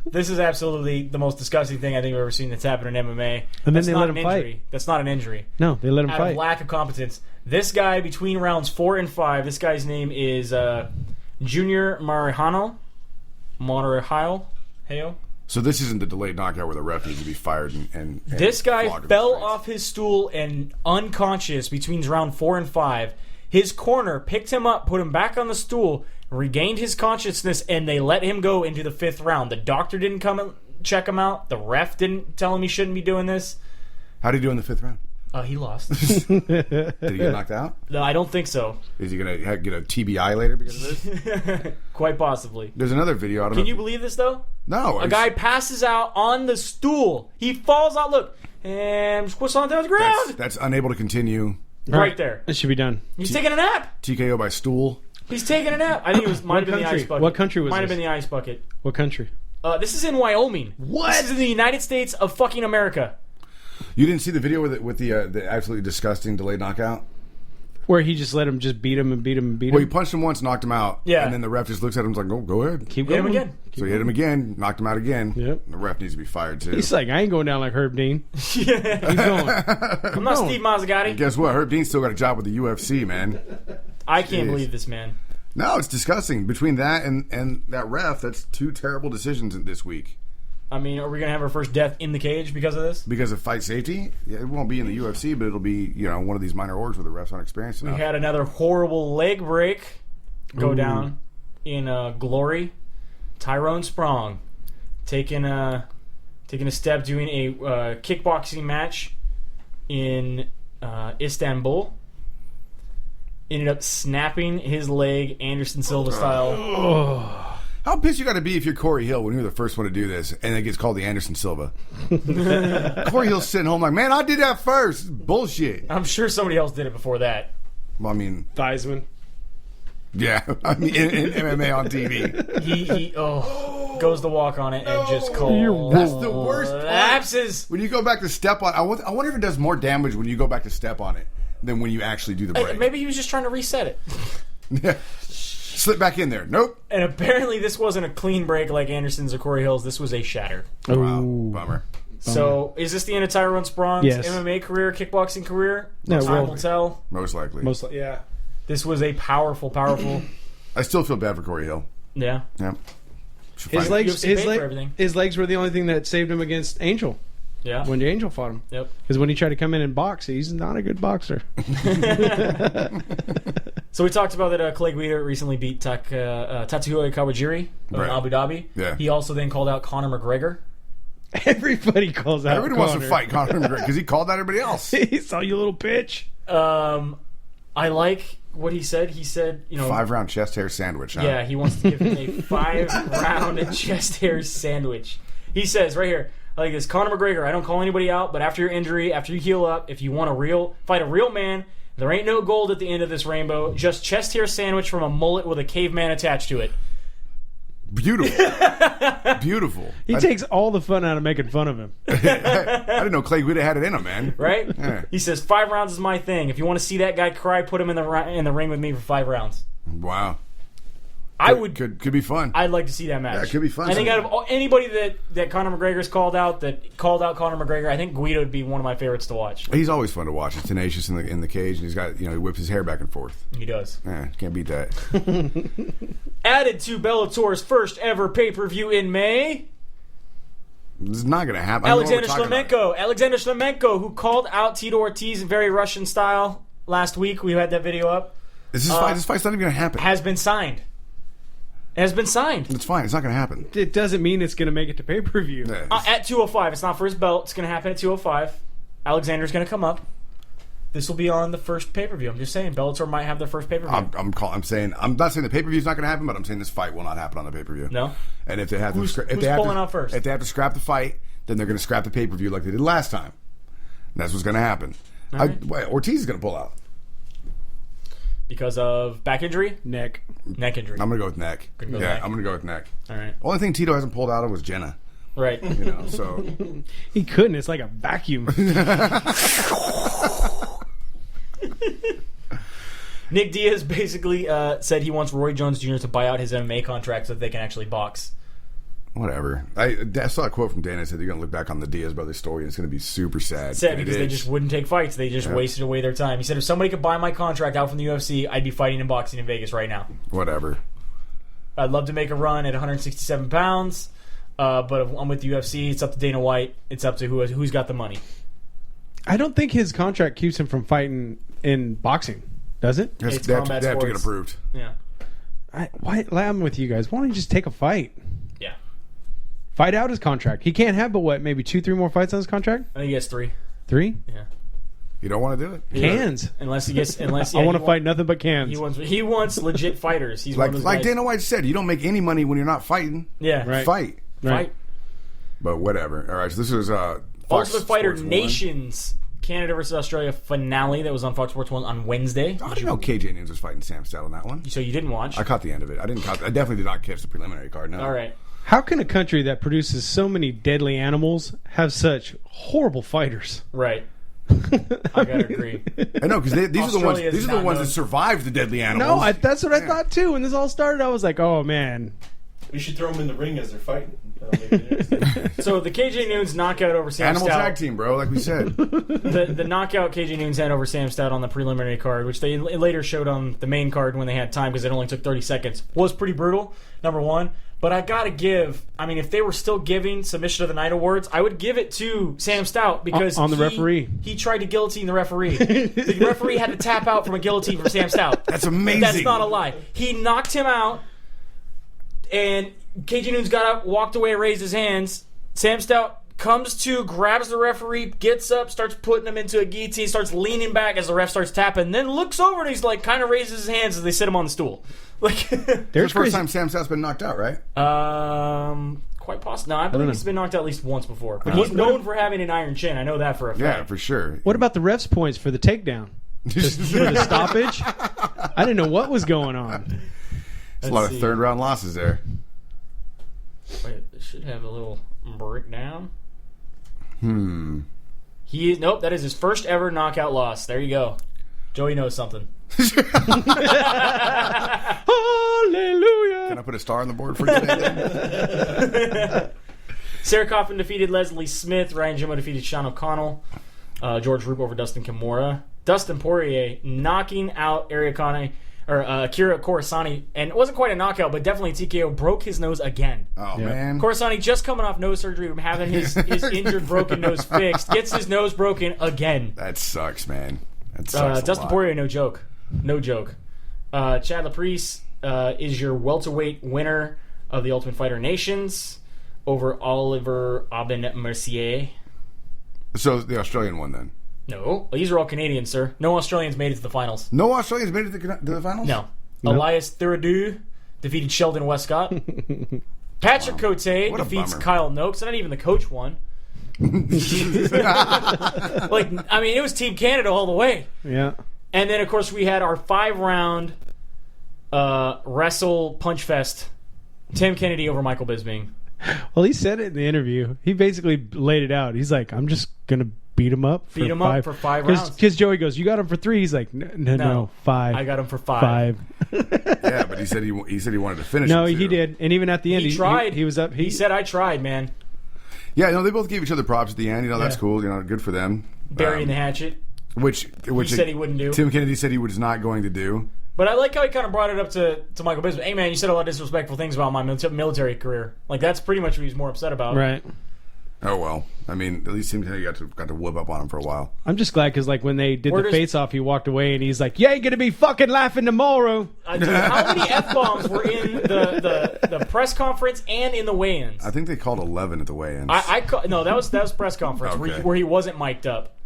[SPEAKER 2] This is absolutely the most disgusting thing I think I've ever seen that's happened in MMA.
[SPEAKER 3] And then
[SPEAKER 2] That's
[SPEAKER 3] they
[SPEAKER 2] not
[SPEAKER 3] let
[SPEAKER 2] an
[SPEAKER 3] him fight.
[SPEAKER 2] injury. That's not an injury.
[SPEAKER 3] No, they let him
[SPEAKER 2] Out
[SPEAKER 3] fight.
[SPEAKER 2] of lack of competence. This guy, between rounds 4 and 5, this guy's name is Junior Marihano. Heyo.
[SPEAKER 1] So this isn't the delayed knockout where the ref needs to be fired and
[SPEAKER 2] This guy
[SPEAKER 1] flogged in the
[SPEAKER 2] fell
[SPEAKER 1] streets.
[SPEAKER 2] off his stool and unconscious between round 4 and 5. His corner picked him up, put him back on the stool, regained his consciousness, and they let him go into the 5th round. The doctor didn't come and check him out. The ref didn't tell him he shouldn't be doing this.
[SPEAKER 1] How did he do in the 5th round?
[SPEAKER 2] He lost.
[SPEAKER 1] Did he get knocked out?
[SPEAKER 2] No, I don't think so.
[SPEAKER 1] Is he going to get a TBI later because of this?
[SPEAKER 2] Quite possibly.
[SPEAKER 1] There's another video. I don't
[SPEAKER 2] Can
[SPEAKER 1] know.
[SPEAKER 2] you believe this, though?
[SPEAKER 1] No.
[SPEAKER 2] A guy passes out on the stool. He falls out. Look. And squishes on the ground.
[SPEAKER 1] That's unable to continue.
[SPEAKER 2] Right there.
[SPEAKER 3] It should be done.
[SPEAKER 2] He's taking a nap.
[SPEAKER 1] TKO by stool.
[SPEAKER 2] He's taking a nap. I think it was might have been the
[SPEAKER 3] country?
[SPEAKER 2] ice bucket.
[SPEAKER 3] What country was
[SPEAKER 2] Might have
[SPEAKER 3] this?
[SPEAKER 2] been the ice bucket.
[SPEAKER 3] What country?
[SPEAKER 2] This is in Wyoming.
[SPEAKER 3] What?
[SPEAKER 2] This is in the United States of fucking America.
[SPEAKER 1] You didn't see the video with the absolutely disgusting delayed knockout?
[SPEAKER 3] Where he just let him just beat him and beat him and beat him.
[SPEAKER 1] Well, he punched him once, knocked him out.
[SPEAKER 2] Yeah.
[SPEAKER 1] And then the ref just looks at him and is like, oh, go ahead.
[SPEAKER 3] Keep
[SPEAKER 2] Hit
[SPEAKER 3] going.
[SPEAKER 2] him again.
[SPEAKER 1] So he hit him again, knocked him out again.
[SPEAKER 3] Yep.
[SPEAKER 1] The ref needs to be fired, too.
[SPEAKER 3] He's like, I ain't going down like Herb Dean. Keep going.
[SPEAKER 2] I'm not Steve Mazzagatti.
[SPEAKER 1] Guess what? Herb Dean's still got a job with the UFC, man.
[SPEAKER 2] I can't
[SPEAKER 1] Jeez.
[SPEAKER 2] believe this, man.
[SPEAKER 1] No, it's disgusting. Between that and that ref, that's 2 terrible decisions this week.
[SPEAKER 2] I mean, are we going to have our first death in the cage because of this?
[SPEAKER 1] Because of fight safety? Yeah, it won't be in the UFC, but it'll be, one of these minor orgs where the refs aren't experienced
[SPEAKER 2] We
[SPEAKER 1] enough.
[SPEAKER 2] had another horrible leg break go down in Glory. Tyrone Sprong taking a step doing a kickboxing match in Istanbul. Ended up snapping his leg Anderson Silva style.
[SPEAKER 1] How pissed you got to be if you're Corey Hill when you're the first one to do this and it gets called the Anderson Silva? Corey Hill's sitting home like, man, I did that first. Bullshit.
[SPEAKER 2] I'm sure somebody else did it before that.
[SPEAKER 1] Well, I mean,
[SPEAKER 3] Theismann.
[SPEAKER 1] yeah. I mean, in MMA on TV.
[SPEAKER 2] He goes to walk on it and just collapses.
[SPEAKER 1] That's the worst part. When you go back to step on I wonder if it does more damage when you go back to step on it than when you actually do the break.
[SPEAKER 2] Maybe he was just trying to reset it.
[SPEAKER 1] Yeah. Slip back in there. Nope.
[SPEAKER 2] And apparently this wasn't a clean break like Anderson's or Corey Hill's. This was a shatter.
[SPEAKER 1] Wow. Bummer.
[SPEAKER 2] So, is this the end of Tyrone Sprong's
[SPEAKER 3] Yes.
[SPEAKER 2] MMA career, kickboxing career?
[SPEAKER 3] No,
[SPEAKER 2] Time
[SPEAKER 3] well-
[SPEAKER 2] will tell.
[SPEAKER 1] Most likely.
[SPEAKER 3] Yeah.
[SPEAKER 2] This was a powerful.
[SPEAKER 1] I still feel bad for Corey Hill.
[SPEAKER 2] Yeah.
[SPEAKER 1] Yeah. Should
[SPEAKER 3] His
[SPEAKER 1] fight.
[SPEAKER 3] legs,
[SPEAKER 2] UFC paid for everything.
[SPEAKER 3] his legs were the only thing that saved him against Angel
[SPEAKER 2] Yeah.
[SPEAKER 3] when Angel fought him.
[SPEAKER 2] Yep.
[SPEAKER 3] Because when he tried to come in and box, he's not a good boxer.
[SPEAKER 2] So we talked about that Clay Guida recently beat Tatsuhiro Kawajiri in
[SPEAKER 1] Right.
[SPEAKER 2] Abu Dhabi.
[SPEAKER 1] Yeah.
[SPEAKER 2] He also then called out Conor McGregor.
[SPEAKER 3] Everybody calls out
[SPEAKER 1] Everybody wants to
[SPEAKER 3] Conor.
[SPEAKER 1] fight Conor McGregor because he called out everybody else.
[SPEAKER 3] He saw you little bitch.
[SPEAKER 2] I like what he said. He said,
[SPEAKER 1] 5-round chest hair sandwich. Huh?
[SPEAKER 2] Yeah, he wants to give him a 5-round chest hair sandwich. He says right here, I like this. Conor McGregor, I don't call anybody out, but after your injury, after you heal up, if you want to fight a real man, there ain't no gold at the end of this rainbow. Just chest hair sandwich from a mullet with a caveman attached to it.
[SPEAKER 1] Beautiful. Beautiful.
[SPEAKER 3] He takes all the fun out of making fun of him.
[SPEAKER 1] I didn't know Clay Guida had it in him, man.
[SPEAKER 2] Right?
[SPEAKER 1] Yeah.
[SPEAKER 2] He says 5 rounds is my thing. If you want to see that guy cry, put him in the ring with me for 5 rounds.
[SPEAKER 1] Wow. Could be fun.
[SPEAKER 2] I'd like to see that match.
[SPEAKER 1] Yeah, it could be fun.
[SPEAKER 2] I think out of anybody that Conor McGregor's called out Conor McGregor, I think Guido would be one of my favorites to watch.
[SPEAKER 1] He's always fun to watch. He's tenacious in the cage, and he's got he whips his hair back and forth.
[SPEAKER 2] He does.
[SPEAKER 1] Yeah, can't beat that.
[SPEAKER 2] Added to Bellator's first ever pay-per-view in May,
[SPEAKER 1] This is not going to happen.
[SPEAKER 2] Alexander Shlemenko, who called out Tito Ortiz in very Russian style last week. We had that video up.
[SPEAKER 1] This fight's not even going to happen.
[SPEAKER 2] Has been signed. It's fine. It's not going to happen.
[SPEAKER 3] It doesn't mean it's going to make it to pay-per-view.
[SPEAKER 1] Yeah.
[SPEAKER 2] At 205. It's not for his belt. It's going to happen at 205. Alexander's going to come up. This will be on the first pay-per-view. I'm just saying, Bellator might have their first pay-per-view.
[SPEAKER 1] I'm not saying the pay-per-view's not going to happen, but I'm saying this fight will not happen on the pay-per-view.
[SPEAKER 2] No?
[SPEAKER 1] And if they have
[SPEAKER 2] Who's pulling out first?
[SPEAKER 1] If they have to scrap the fight, then they're going to scrap the pay-per-view like they did last time. And that's what's going to happen.
[SPEAKER 2] Right.
[SPEAKER 1] Ortiz is going to pull out.
[SPEAKER 2] Because of back injury?
[SPEAKER 3] Neck
[SPEAKER 2] injury.
[SPEAKER 1] I'm going to go with neck.
[SPEAKER 2] Neck.
[SPEAKER 1] I'm going to go with neck.
[SPEAKER 2] All right.
[SPEAKER 1] Only thing Tito hasn't pulled out of was Jenna.
[SPEAKER 2] Right.
[SPEAKER 1] So
[SPEAKER 3] He couldn't. It's like a vacuum.
[SPEAKER 2] Nick Diaz basically said he wants Roy Jones Jr. to buy out his MMA contract so that they can actually box.
[SPEAKER 1] Whatever. I saw a quote from Dana that said they're going to look back on the Diaz brothers story and it's going to be super sad.
[SPEAKER 2] Sad because they just wouldn't take fights. They just wasted away their time. He said if somebody could buy my contract out from the UFC, I'd be fighting and boxing in Vegas right now.
[SPEAKER 1] Whatever.
[SPEAKER 2] I'd love to make a run at 167 pounds, but if I'm with the UFC. It's up to Dana White. It's up to who's got the money.
[SPEAKER 3] I don't think his contract keeps him from fighting in boxing, does it?
[SPEAKER 2] It's
[SPEAKER 1] They have
[SPEAKER 2] combat
[SPEAKER 1] to get
[SPEAKER 2] sports.
[SPEAKER 1] approved.
[SPEAKER 2] Yeah.
[SPEAKER 3] I'm with you guys. Why don't you just take a fight?
[SPEAKER 2] Yeah.
[SPEAKER 3] Fight out his contract. He can't have but maybe 2-3 more fights on his contract?
[SPEAKER 2] I think he has 3.
[SPEAKER 3] 3?
[SPEAKER 2] Yeah.
[SPEAKER 1] You don't want to do it?
[SPEAKER 3] Cans.
[SPEAKER 2] Unless he gets.
[SPEAKER 3] I want to fight nothing but cans.
[SPEAKER 2] He wants legit fighters. He's one of those
[SPEAKER 1] like
[SPEAKER 2] guys.
[SPEAKER 1] Dana White said, you don't make any money when you're not fighting.
[SPEAKER 2] Yeah.
[SPEAKER 3] Right.
[SPEAKER 1] Fight.
[SPEAKER 2] Fight.
[SPEAKER 1] But whatever. All right, so this is Fox
[SPEAKER 2] Ultimate Fighter
[SPEAKER 1] Sports 1.
[SPEAKER 2] Nations Canada versus Australia finale that was on Fox Sports 1 on Wednesday.
[SPEAKER 1] I didn't know KJ Nunes was fighting Sam Stout on that one.
[SPEAKER 2] So you didn't watch?
[SPEAKER 1] I caught the end of it. I definitely did not catch the preliminary card. No.
[SPEAKER 2] All right.
[SPEAKER 3] How can a country that produces so many deadly animals have such horrible fighters?
[SPEAKER 2] Right. I gotta agree.
[SPEAKER 1] I know because these are the ones.
[SPEAKER 2] Australia is
[SPEAKER 1] These are the
[SPEAKER 2] not
[SPEAKER 1] ones
[SPEAKER 2] known-
[SPEAKER 1] that survived the deadly animals.
[SPEAKER 3] No, that's what I thought too. When this all started, I was like, oh man.
[SPEAKER 5] We should throw them in the ring as they're fighting. That'll make it interesting.
[SPEAKER 2] So the KJ Nunes knockout over Sam
[SPEAKER 1] Animal
[SPEAKER 2] Stout.
[SPEAKER 1] tag team, bro. Like we said.
[SPEAKER 2] The knockout KJ Nunes had over Sam Stout on the preliminary card, which they later showed on the main card when they had time because it only took 30 seconds, was pretty brutal, number one. But I gotta give, if they were still giving Submission of the Night awards, I would give it to Sam Stout because
[SPEAKER 3] on the referee.
[SPEAKER 2] He tried to guillotine the referee. The referee had to tap out from a guillotine for Sam Stout.
[SPEAKER 1] That's amazing.
[SPEAKER 2] That's not a lie. He knocked him out, and KJ Nunes got up, walked away, raised his hands. Sam Stout comes to, grabs the referee, gets up, starts putting him into a guillotine, starts leaning back as the ref starts tapping, then looks over and he's like, kind of raises his hands as they sit him on the stool. Like,
[SPEAKER 1] There's the first time Sam Stout's been knocked out, right?
[SPEAKER 2] quite possible. No, I believe he's been knocked out at least once before. But he's known for having an iron chin. I know that for a fact.
[SPEAKER 1] Yeah, for sure.
[SPEAKER 3] What about the ref's points for the takedown? For the stoppage? I didn't know what was going on.
[SPEAKER 1] There's a lot of third round losses there.
[SPEAKER 2] Wait, it should have a little breakdown.
[SPEAKER 1] He
[SPEAKER 2] Nope, that is his first ever knockout loss. There you go. Joey knows something.
[SPEAKER 3] Hallelujah.
[SPEAKER 1] Can I put a star on the board for you today?
[SPEAKER 2] Sarah Coffin defeated Leslie Smith. Ryan Jimmo defeated Sean O'Connell. George Roop over Dustin Kimura. Dustin Poirier knocking out Akira Khorasani. And it wasn't quite a knockout, but definitely TKO. Broke his nose again.
[SPEAKER 1] Oh, man.
[SPEAKER 2] Khorasani just coming off nose surgery from having his injured broken nose fixed. Gets his nose broken again.
[SPEAKER 1] That sucks, man. That sucks a
[SPEAKER 2] Dustin
[SPEAKER 1] lot.
[SPEAKER 2] Poirier, no joke. No joke. Chad Laprise is your welterweight winner of the Ultimate Fighter Nations over Oliver Aben-Mercier.
[SPEAKER 1] So the Australian one, then?
[SPEAKER 2] No. These are all Canadians, sir. No Australians made it to the finals.
[SPEAKER 1] No Australians made it to the finals?
[SPEAKER 2] No. Elias Thuradou defeated Sheldon Westcott. Patrick Cote
[SPEAKER 1] What a
[SPEAKER 2] defeats
[SPEAKER 1] bummer.
[SPEAKER 2] Kyle Noakes. Not even the coach won. Like, I mean, it was Team Canada all the way.
[SPEAKER 3] Yeah.
[SPEAKER 2] And then, of course, we had our 5-round wrestle punch fest. Tim Kennedy over Michael Bisping.
[SPEAKER 3] Well, he said it in the interview. He basically laid it out. He's like, I'm just going to beat him up
[SPEAKER 2] for 5 rounds.
[SPEAKER 3] Because Joey goes, you got him for 3. He's like, no, 5.
[SPEAKER 2] I got him for 5.
[SPEAKER 1] Yeah, but he said he wanted to finish.
[SPEAKER 3] No,
[SPEAKER 1] him
[SPEAKER 3] he
[SPEAKER 1] too.
[SPEAKER 3] did. And even at the end,
[SPEAKER 2] He tried.
[SPEAKER 3] He was up.
[SPEAKER 2] He said, I tried, man.
[SPEAKER 1] Yeah, no, they both gave each other props at the end. That's cool. Good for them.
[SPEAKER 2] Burying the hatchet.
[SPEAKER 1] Which
[SPEAKER 2] He said he wouldn't do.
[SPEAKER 1] Tim Kennedy said he was not going to do.
[SPEAKER 2] But I like how he kind of brought it up to Michael Bisping. Hey, man, you said a lot of disrespectful things about my military career. Like, that's pretty much what he was more upset about.
[SPEAKER 3] Right.
[SPEAKER 1] Oh, well. I mean, at least Tim Kennedy got to whoop up on him for a while.
[SPEAKER 3] I'm just glad because, like, when they did the face-off, he walked away and he's like, you ain't going to be fucking laughing tomorrow.
[SPEAKER 2] Dude, how many F-bombs were in the press conference and in the weigh-ins?
[SPEAKER 1] I think they called 11 at the weigh-ins.
[SPEAKER 2] No, that was press conference where he wasn't mic'd up.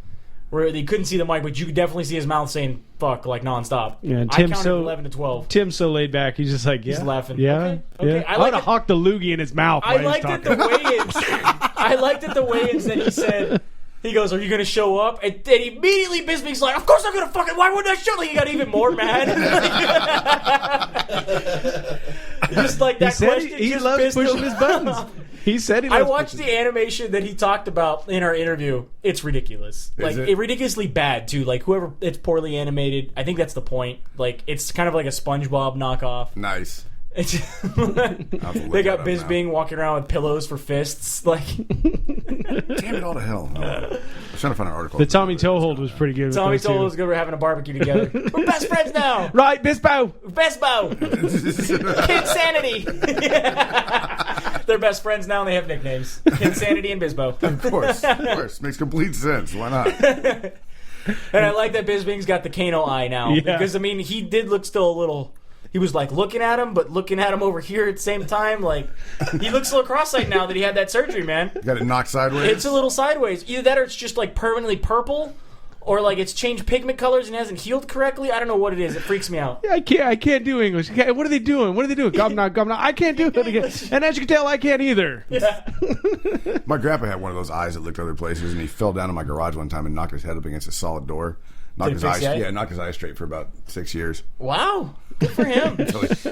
[SPEAKER 2] Where they couldn't see the mic, but you could definitely see his mouth saying "fuck" like nonstop.
[SPEAKER 3] Yeah, and
[SPEAKER 2] I counted 11 to 12.
[SPEAKER 3] Tim's so laid back. He's just like, yeah,
[SPEAKER 2] He's laughing.
[SPEAKER 3] Yeah,
[SPEAKER 2] Okay.
[SPEAKER 3] yeah.
[SPEAKER 2] I
[SPEAKER 3] I would
[SPEAKER 2] like
[SPEAKER 3] have hawked the loogie in his mouth.
[SPEAKER 2] I liked at the weigh-ins. I liked at the weigh-ins that he said, he goes, "Are you going to show up?" And then immediately Bisping's like, "Of course I'm going to fucking. Why wouldn't I show?" Like he got even more mad. Just like that question.
[SPEAKER 3] He
[SPEAKER 2] just
[SPEAKER 3] loves
[SPEAKER 2] pissed him
[SPEAKER 3] pushing his buttons.
[SPEAKER 2] off.
[SPEAKER 3] He said he.
[SPEAKER 2] I
[SPEAKER 3] loves
[SPEAKER 2] watched
[SPEAKER 3] pushing.
[SPEAKER 2] the animation that he talked about in our interview. It's ridiculous. Like
[SPEAKER 1] it?
[SPEAKER 2] ridiculously bad too. Like whoever it's poorly animated. I think that's the point. Like it's kind of like a SpongeBob knockoff.
[SPEAKER 1] Nice.
[SPEAKER 2] It's they got Bisping walking around with pillows for fists. Like
[SPEAKER 1] Damn it all to hell. I was trying to find an article.
[SPEAKER 3] The Tommy Toehold was pretty good.
[SPEAKER 2] Tommy
[SPEAKER 3] with those
[SPEAKER 2] told
[SPEAKER 3] two.
[SPEAKER 2] us good we're having a barbecue together. We're best friends now.
[SPEAKER 3] Right, Bispo.
[SPEAKER 2] Besbo. Kinsanity. They're best friends now and they have nicknames. Kinsanity and Bisbo.
[SPEAKER 1] Of course. Makes complete sense. Why not?
[SPEAKER 2] And I like that Bisping's got the Kano eye now.
[SPEAKER 3] Yeah.
[SPEAKER 2] Because, I mean, he did look still a little... He was, like, looking at him, but looking at him over here at the same time. Like, he looks a little cross-eyed now that he had that surgery, man.
[SPEAKER 1] Got it knocked sideways?
[SPEAKER 2] It's a little sideways. Either that or it's just, like, permanently purple, or, like, it's changed pigment colors and hasn't healed correctly. I don't know what it is. It freaks me out.
[SPEAKER 3] Yeah, I can't do English. What are they doing? Gumna. I can't do it again. And as you can tell, I can't either.
[SPEAKER 2] Yeah.
[SPEAKER 1] My grandpa had one of those eyes that looked other places, and he fell down in my garage one time and knocked his head up against a solid door. Knocked his eyes straight for about 6 years.
[SPEAKER 2] Wow. Good for him.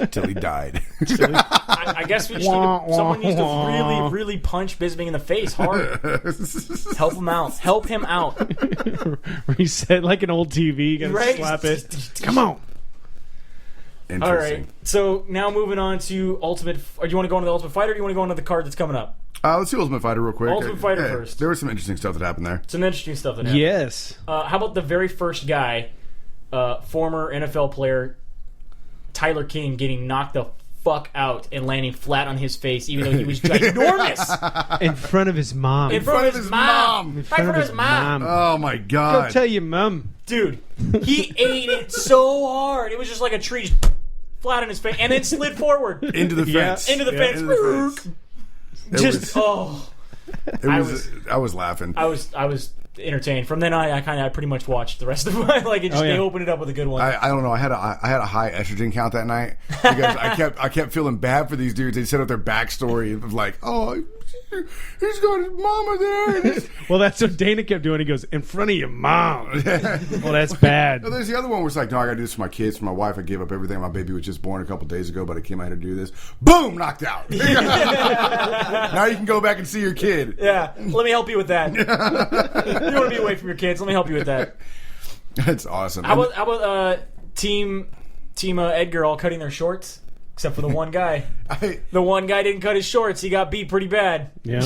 [SPEAKER 1] Till he died.
[SPEAKER 2] I guess someone needs to really, really punch Bisping in the face hard. Help him out. Help him out.
[SPEAKER 3] Reset like an old TV. You gotta slap it. Come on.
[SPEAKER 1] Interesting.
[SPEAKER 2] All right. So now moving on to Ultimate. Or do you want to go into the Ultimate Fighter? Or do you want to go into the card that's coming up?
[SPEAKER 1] Let's see Ultimate Fighter real quick.
[SPEAKER 2] Ultimate Fighter first.
[SPEAKER 1] There was some interesting stuff that happened there.
[SPEAKER 2] Some interesting stuff that happened.
[SPEAKER 3] Yes.
[SPEAKER 2] How about the very first guy, former NFL player Tyler King, getting knocked the fuck out and landing flat on his face, even though he was ginormous
[SPEAKER 3] In front of his mom.
[SPEAKER 2] in front of his mom. Right in front of his mom.
[SPEAKER 1] Oh my god.
[SPEAKER 3] Go tell your mom.
[SPEAKER 2] Dude, he ate it so hard. It was just like a tree just flat on his face and then slid forward.
[SPEAKER 1] Into the fence.
[SPEAKER 2] Into the fence.
[SPEAKER 1] Into the fence. I was laughing.
[SPEAKER 2] I was entertained. From then on, I pretty much watched the rest of my they opened it up with a good one.
[SPEAKER 1] I don't know. I had a high estrogen count that night because I kept feeling bad for these dudes. They set up their backstory of like, oh, he's got his mama there. And
[SPEAKER 3] Well, that's what Dana kept doing. He goes, in front of your mom. Well, that's bad.
[SPEAKER 1] no, there's the other one where it's like, no, I got to do this for my kids, for my wife. I gave up everything. My baby was just born a couple days ago, but I came out here to do this. Boom, knocked out. Now you can go back and see your kid.
[SPEAKER 2] Yeah, let me help you with that. You want to be away from your kids? Let me help you with that.
[SPEAKER 1] That's awesome.
[SPEAKER 2] How about Team Edgar all cutting their shorts? Except for the one guy. The one guy didn't cut his shorts. He got beat pretty bad.
[SPEAKER 3] Yeah.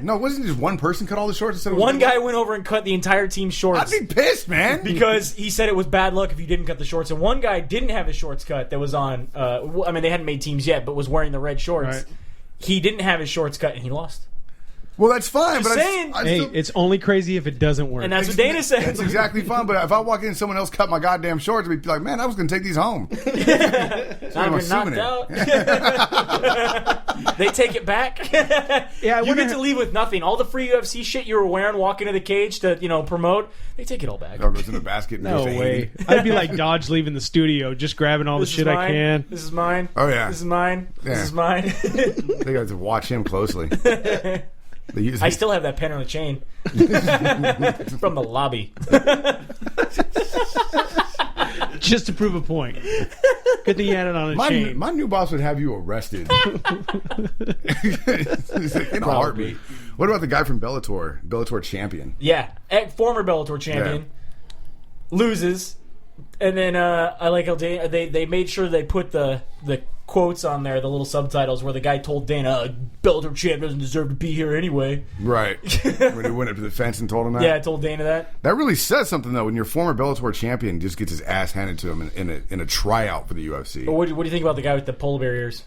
[SPEAKER 1] No, wasn't just one person cut all the shorts instead of
[SPEAKER 2] One guy went over and cut the entire team's shorts.
[SPEAKER 1] I'd be pissed, man.
[SPEAKER 2] Because he said it was bad luck if you didn't cut the shorts. And one guy didn't have his shorts cut that was on, I mean, they hadn't made teams yet, but was wearing the red shorts.
[SPEAKER 3] Right.
[SPEAKER 2] He didn't have his shorts cut, and he lost.
[SPEAKER 1] Well, that's fine.
[SPEAKER 2] Just
[SPEAKER 1] but
[SPEAKER 2] saying.
[SPEAKER 1] I
[SPEAKER 3] Hey,
[SPEAKER 1] still,
[SPEAKER 3] it's only crazy if it doesn't work.
[SPEAKER 2] And that's what Dana said.
[SPEAKER 1] That's exactly fine. But if I walk in and someone else cut my goddamn shorts, I'd be like, man, I was going to take these home.
[SPEAKER 2] Not even knocked out. They take it back.
[SPEAKER 3] Yeah,
[SPEAKER 2] You get to leave with nothing. All the free UFC shit you were wearing, walking to the cage to promote, they take it all back.
[SPEAKER 1] Or goes in the basket. And
[SPEAKER 3] No
[SPEAKER 1] goes to
[SPEAKER 3] way.
[SPEAKER 1] 80.
[SPEAKER 3] I'd be like Dodge leaving the studio, just grabbing all the
[SPEAKER 2] This is
[SPEAKER 3] shit I
[SPEAKER 2] mine.
[SPEAKER 3] can.
[SPEAKER 2] This is mine.
[SPEAKER 1] Oh, yeah.
[SPEAKER 2] This is mine. This
[SPEAKER 1] Yeah.
[SPEAKER 2] is mine.
[SPEAKER 1] They got to watch him closely. They use
[SPEAKER 2] I still have that pen on the chain from the lobby.
[SPEAKER 3] Just to prove a point. Good thing you had it on a chain.
[SPEAKER 1] My new boss would have you arrested. In a heartbeat. What about the guy from Bellator champion?
[SPEAKER 2] Yeah, former Bellator champion loses, and then I like how they made sure they put the quotes on there, the little subtitles where the guy told Dana, Bellator champ doesn't deserve to be here anyway.
[SPEAKER 1] Right. When he went up to the fence and told him that?
[SPEAKER 2] Yeah, I told Dana that.
[SPEAKER 1] That really says something, though, when your former Bellator champion just gets his ass handed to him in a tryout for the UFC.
[SPEAKER 2] But what do you think about the guy with the polar bear ears?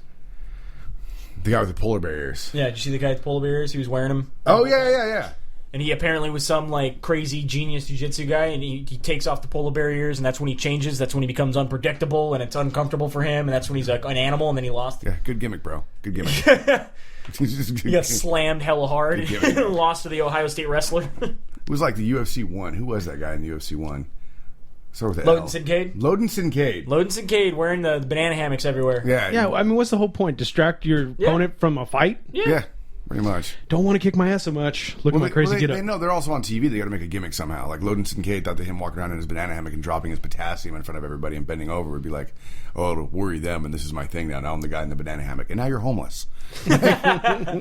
[SPEAKER 1] The guy with the polar bear ears.
[SPEAKER 2] Yeah, did you see the guy with the polar bear ears? He was wearing them.
[SPEAKER 1] Oh, yeah.
[SPEAKER 2] And he apparently was some like crazy genius jiu-jitsu guy, and he takes off the polar bear ears, and that's when he changes. That's when he becomes unpredictable, and it's uncomfortable for him, and that's when he's like an animal, and then he lost.
[SPEAKER 1] Yeah, good gimmick, bro. Good gimmick.
[SPEAKER 2] He got slammed hella hard and lost to the Ohio State wrestler.
[SPEAKER 1] It was like the UFC 1. Who was that guy in the UFC 1? Start with
[SPEAKER 2] Loden Kincaid?
[SPEAKER 1] Loden Kincaid.
[SPEAKER 2] Loden Kincaid wearing the banana hammocks everywhere.
[SPEAKER 3] Yeah, I mean, what's the whole point? Distract your opponent from a fight?
[SPEAKER 1] Yeah, pretty much.
[SPEAKER 3] Don't want to kick my ass so much. Look at my crazy get up.
[SPEAKER 1] They know they're also on TV. They got to make a gimmick somehow. Like Loden Kincaid thought that him walking around in his banana hammock and dropping his potassium in front of everybody and bending over would be like, oh, it'll worry them, and this is my thing now. Now I'm the guy in the banana hammock, and now you're homeless.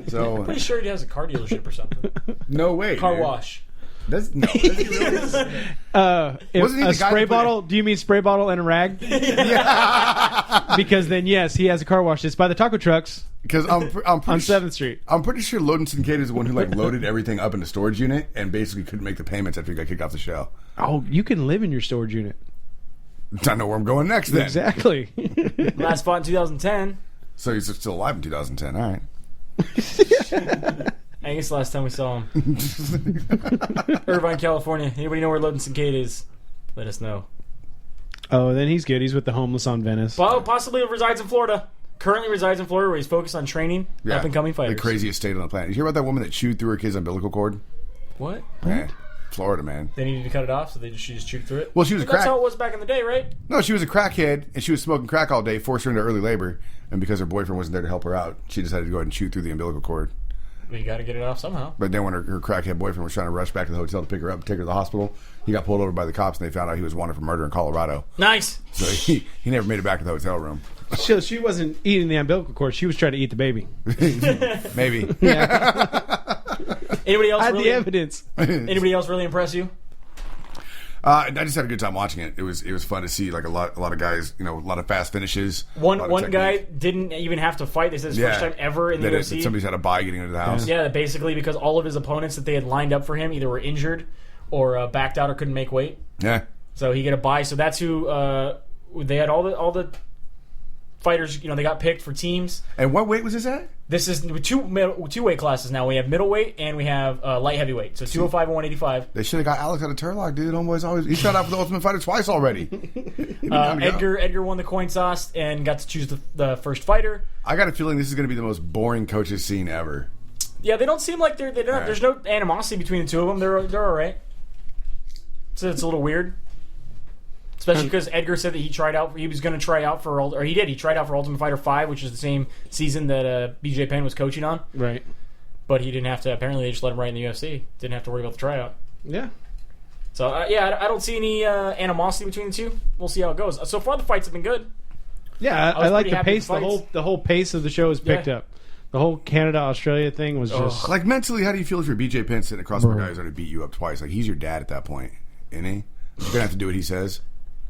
[SPEAKER 1] So
[SPEAKER 2] Pretty sure he has a car dealership or something.
[SPEAKER 1] No way.
[SPEAKER 2] Car
[SPEAKER 1] dude.
[SPEAKER 2] wash.
[SPEAKER 1] Does he really?
[SPEAKER 3] Wasn't
[SPEAKER 1] he the
[SPEAKER 3] a
[SPEAKER 1] guy
[SPEAKER 3] spray
[SPEAKER 1] that put
[SPEAKER 3] bottle? Do you mean spray bottle and a rag? Because then, yes, he has a car wash. It's by the taco trucks
[SPEAKER 1] Because I'm pretty
[SPEAKER 3] on 7th Street.
[SPEAKER 1] I'm pretty sure Loden Kincaid is the one who like loaded everything up in the storage unit and basically couldn't make the payments after he got kicked off the show.
[SPEAKER 3] Oh, you can live in your storage unit.
[SPEAKER 1] I know where I'm going next then.
[SPEAKER 3] Exactly.
[SPEAKER 2] Last fought in 2010.
[SPEAKER 1] So he's still alive in 2010. All right.
[SPEAKER 2] I guess the last time we saw him. Irvine, California. Anybody know where Loden Kincaid is? Let us know.
[SPEAKER 3] Oh, then he's good. He's with the homeless on Venice.
[SPEAKER 2] Well, possibly resides in Florida. Currently resides in Florida where he's focused on training up-and-coming fighters.
[SPEAKER 1] The craziest state on the planet. You hear about that woman that chewed through her kid's umbilical cord?
[SPEAKER 2] What?
[SPEAKER 1] Yeah. Florida, man.
[SPEAKER 2] They needed to cut it off, so she just chewed through it?
[SPEAKER 1] Well, she was a crack.
[SPEAKER 2] That's how it was back in the day, right?
[SPEAKER 1] No, she was a crackhead, and she was smoking crack all day, forced her into early labor, and because her boyfriend wasn't there to help her out, she decided to go ahead and chew through the umbilical cord.
[SPEAKER 2] Well, you got to get it off somehow.
[SPEAKER 1] But then when her crackhead boyfriend was trying to rush back to the hotel to pick her up and take her to the hospital, he got pulled over by the cops, and they found out he was wanted for murder in Colorado.
[SPEAKER 2] Nice.
[SPEAKER 1] So he never made it back to the hotel room.
[SPEAKER 3] So she wasn't eating the umbilical cord. She was trying to eat the baby.
[SPEAKER 1] Maybe.
[SPEAKER 2] Anybody else?
[SPEAKER 3] I had the evidence.
[SPEAKER 2] Anybody else really impress you?
[SPEAKER 1] I just had a good time watching it. It was fun to see like a lot of guys, a lot of fast finishes.
[SPEAKER 2] One guy didn't even have to fight. This is his first time ever in the UFC.
[SPEAKER 1] Somebody's had a bye getting into the house.
[SPEAKER 2] Yeah, basically because all of his opponents that they had lined up for him either were injured or backed out or couldn't make weight.
[SPEAKER 1] Yeah.
[SPEAKER 2] So he get a bye. So that's who they had all the fighters. They got picked for teams.
[SPEAKER 1] And what weight was this at?
[SPEAKER 2] This is two weight classes now. We have middleweight and we have light heavyweight. So 205 and 185.
[SPEAKER 1] They should have got Alex out of Turlock, dude. He shot out for the Ultimate Fighter twice already.
[SPEAKER 2] Edgar won the coin toss and got to choose the first fighter.
[SPEAKER 1] I got a feeling this is going to be the most boring coaches scene ever.
[SPEAKER 2] Yeah, they don't seem like they're not, there's no animosity between the two of them. They're all right. So it's a little weird. Especially because Edgar said that he tried out for Ultimate Fighter 5, which is the same season that BJ Penn was coaching on.
[SPEAKER 3] Right.
[SPEAKER 2] But he didn't have to. Apparently, they just let him right in the UFC. Didn't have to worry about the tryout.
[SPEAKER 3] Yeah.
[SPEAKER 2] So I don't see any animosity between the two. We'll see how it goes. So far, the fights have been good.
[SPEAKER 3] Yeah, I like the pace.
[SPEAKER 2] The
[SPEAKER 3] The whole pace of the show is picked up. The whole Canada-Australia thing was just
[SPEAKER 1] like mentally. How do you feel if you're BJ Penn sitting across from a guy who's already beat you up twice? Like he's your dad at that point, isn't he? You're gonna have to do what he says.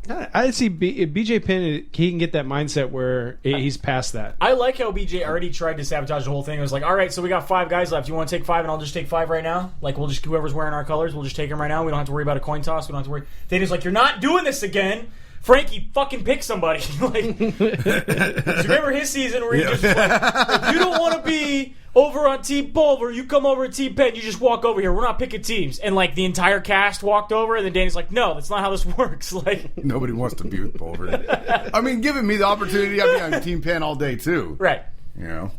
[SPEAKER 3] I see BJ Penn. He can get that mindset where he's past that.
[SPEAKER 2] I like how BJ already tried to sabotage the whole thing. It was like, all right, so we got 5 guys left. You want to take 5, and I'll just take 5 right now. Like we'll just whoever's wearing our colors, we'll just take them right now. We don't have to worry about a coin toss. We don't have to worry. Dana's like, you're not doing this again. Frankie, fucking pick somebody. Like, do you remember his season where he just like, if you don't want to be over on Team Pulver, you come over to Team Penn, you just walk over here. We're not picking teams. And like the entire cast walked over, and then Danny's like, no, that's not how this works. Like
[SPEAKER 1] nobody wants to be with Pulver. I mean, giving me the opportunity, I'd be on Team Penn all day too.
[SPEAKER 2] Right.
[SPEAKER 1] I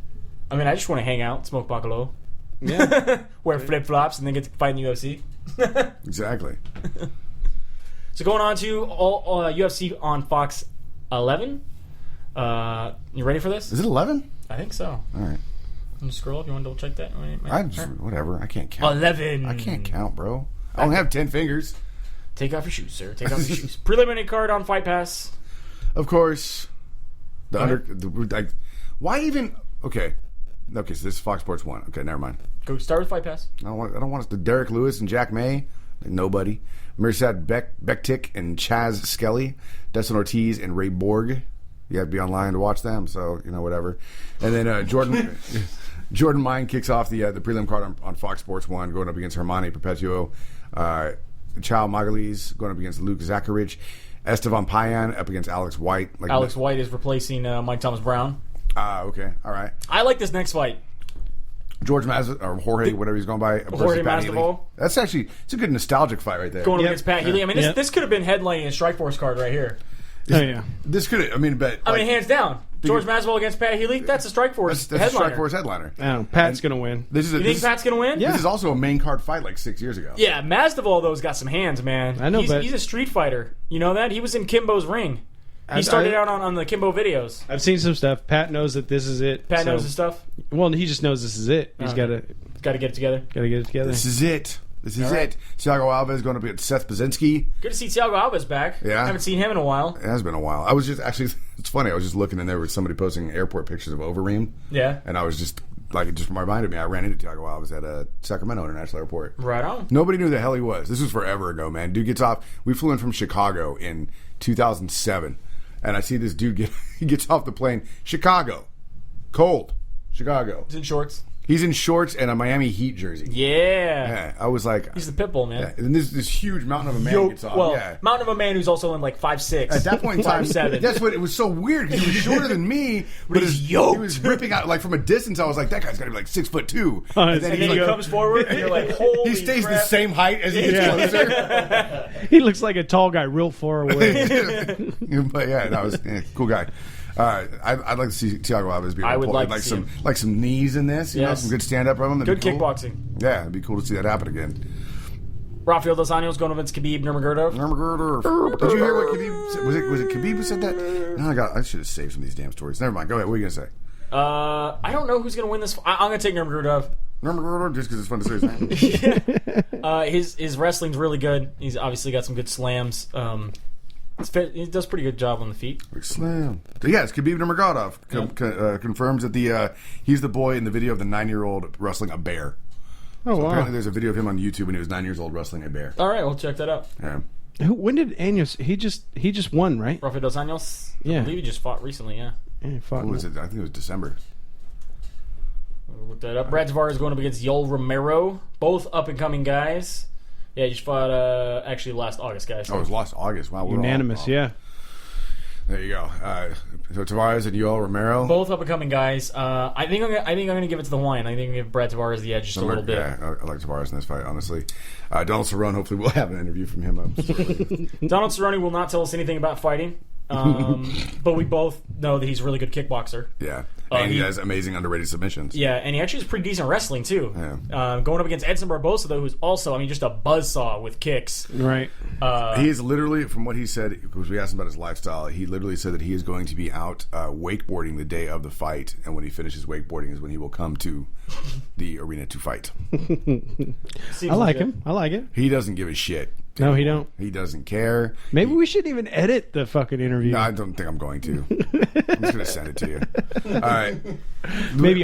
[SPEAKER 2] mean, I just want to hang out, smoke bacalo.
[SPEAKER 3] Yeah.
[SPEAKER 2] Wear flip-flops, and then get to fight in the UFC.
[SPEAKER 1] Exactly.
[SPEAKER 2] So going on to UFC on Fox 11. You ready for this?
[SPEAKER 1] Is it 11?
[SPEAKER 2] I think so.
[SPEAKER 1] All right.
[SPEAKER 2] Can you scroll up? You want to double check that?
[SPEAKER 1] Whatever. I can't count.
[SPEAKER 2] 11.
[SPEAKER 1] I can't count, bro. I only have 10 fingers.
[SPEAKER 2] Take off your shoes, sir. Take off your shoes. Preliminary card on Fight Pass.
[SPEAKER 1] Of course. Why even? Okay, so this is Fox Sports 1. Okay, never mind.
[SPEAKER 2] Go start with Fight Pass.
[SPEAKER 1] I don't want the Derek Lewis and Jack May. Nobody. Mirsad Bektik and Chaz Skelly. Dustin Ortiz and Ray Borg. You have to be online to watch them, so, whatever. And then Jordan Mine kicks off the prelim card on Fox Sports 1, going up against Hermani Perpetuo. Chao Magalhães going up against Luke Zacharich. Estevan Payan up against Alex White.
[SPEAKER 2] Alex White is replacing Mike Thomas Brown.
[SPEAKER 1] Okay. All right.
[SPEAKER 2] I like this next fight.
[SPEAKER 1] Jorge, whatever he's going by.
[SPEAKER 2] Jorge Masvidal.
[SPEAKER 1] That's actually, it's a good nostalgic fight right there.
[SPEAKER 2] Going up against Pat Healy. I mean, this could have been headlining a Strikeforce card right here.
[SPEAKER 3] Oh, yeah.
[SPEAKER 1] This could have,
[SPEAKER 2] hands down. George Masvidal against Pat Healy, that's a Strikeforce
[SPEAKER 1] headliner.
[SPEAKER 2] That's
[SPEAKER 1] a Strikeforce headliner.
[SPEAKER 3] Pat's going to win.
[SPEAKER 2] You think Pat's going to win?
[SPEAKER 3] Yeah.
[SPEAKER 1] This is also a main card fight like 6 years ago.
[SPEAKER 2] Yeah, Masvidal, though, has got some hands, man.
[SPEAKER 3] I know,
[SPEAKER 2] he's a street fighter. You know that? He was in Kimbo's ring. He started out on the Kimbo videos.
[SPEAKER 3] I've seen some stuff. Pat knows that this is it.
[SPEAKER 2] Pat knows his stuff?
[SPEAKER 3] Well, he just knows this is it. He's got to
[SPEAKER 2] get it together.
[SPEAKER 1] This is it. Thiago Alves going up against Seth Baczynski.
[SPEAKER 2] Good to see Thiago Alves back.
[SPEAKER 1] Yeah.
[SPEAKER 2] I haven't seen him in a while.
[SPEAKER 1] It has been a while. I was just, actually, it's funny. I was just looking and there was somebody posting airport pictures of Overeem.
[SPEAKER 2] Yeah.
[SPEAKER 1] And I was just, it just reminded me. I ran into Thiago Alves at Sacramento International Airport.
[SPEAKER 2] Right on.
[SPEAKER 1] Nobody knew the hell he was. This was forever ago, man. Dude gets off. We flew in from Chicago in 2007. And I see this dude he gets off the plane. Chicago. Cold. Chicago.
[SPEAKER 2] He's in shorts.
[SPEAKER 1] He's in shorts and a Miami Heat jersey.
[SPEAKER 2] Yeah.
[SPEAKER 1] I was like...
[SPEAKER 2] He's the pit bull, man.
[SPEAKER 1] Yeah. And this huge mountain of a man gets off.
[SPEAKER 2] Mountain of a man who's also in 5'6".
[SPEAKER 1] At that point in time,
[SPEAKER 2] 5'7".
[SPEAKER 1] that's what it was so weird because he was shorter than me, but
[SPEAKER 2] he's yoked.
[SPEAKER 1] He was ripping out from a distance. I was like, that guy's got to be 6'2".
[SPEAKER 3] And
[SPEAKER 2] then he comes forward, and you're like, holy
[SPEAKER 1] he stays
[SPEAKER 2] crap.
[SPEAKER 1] the same height as he gets closer.
[SPEAKER 3] He looks like a tall guy real far away.
[SPEAKER 1] But yeah, that was cool guy. I'd like to see Thiago Alves be able to pull some knees in this. You know, some good stand up from him.
[SPEAKER 2] Good kickboxing.
[SPEAKER 1] Yeah, it'd be cool to see that happen again.
[SPEAKER 2] Rafael Dos Anjos going against Khabib Nurmagomedov.
[SPEAKER 1] Did you hear what Khabib said? Was it Khabib who said that? No, I should have saved some of these damn stories. Never mind. Go ahead. What are you gonna say?
[SPEAKER 2] I don't know who's gonna win this. I'm gonna take Nurmagomedov.
[SPEAKER 1] Just because it's fun to say his name.
[SPEAKER 2] His wrestling's really good. He's obviously got some good slams. He does a pretty good job on the feet.
[SPEAKER 1] Slam. Yes, Khabib Nurmagomedov confirms that he's the boy in the video of the 9-year-old wrestling a bear.
[SPEAKER 3] Oh, wow.
[SPEAKER 1] Apparently there's a video of him on YouTube when he was 9 years old wrestling a bear.
[SPEAKER 2] All right, we'll check that out.
[SPEAKER 1] Yeah.
[SPEAKER 3] When did Anjos? He just won, right?
[SPEAKER 2] Rafael Dos Anjos?
[SPEAKER 3] Yeah.
[SPEAKER 2] I believe he just fought recently, yeah.
[SPEAKER 3] He fought.
[SPEAKER 1] When was it? I think it was December.
[SPEAKER 2] We'll look that up. Brad Tavares is going up against Yoel Romero. Both up-and-coming guys. Yeah, he just fought actually last August, guys.
[SPEAKER 1] Oh, it was last August. Wow.
[SPEAKER 3] Unanimous, yeah.
[SPEAKER 1] There you go. So Tavares and Yoel Romero.
[SPEAKER 2] Both up-and-coming guys. I think I'm going to give it to the Hawaiian. I think I'm going to give Brad Tavares the edge just a little bit.
[SPEAKER 1] Yeah, I like Tavares in this fight, honestly. Donald Cerrone, hopefully we'll have an interview from him.
[SPEAKER 2] Donald Cerrone will not tell us anything about fighting. But we both know that he's a really good kickboxer.
[SPEAKER 1] Yeah. And he has amazing underrated submissions.
[SPEAKER 2] Yeah, and he actually is pretty decent wrestling, too.
[SPEAKER 1] Yeah.
[SPEAKER 2] Going up against Edson Barbosa, though, who's also, just a buzzsaw with kicks.
[SPEAKER 3] Right.
[SPEAKER 1] He is literally, from what he said, because we asked him about his lifestyle, he literally said that he is going to be out wakeboarding the day of the fight, and when he finishes wakeboarding is when he will come to the arena to fight.
[SPEAKER 3] I like him. I like it.
[SPEAKER 1] He doesn't give a shit.
[SPEAKER 3] No, he don't.
[SPEAKER 1] He doesn't care.
[SPEAKER 3] Maybe we shouldn't even edit the fucking interview.
[SPEAKER 1] No, I don't think I'm going to. I'm just going to send it to you. All right.
[SPEAKER 3] Maybe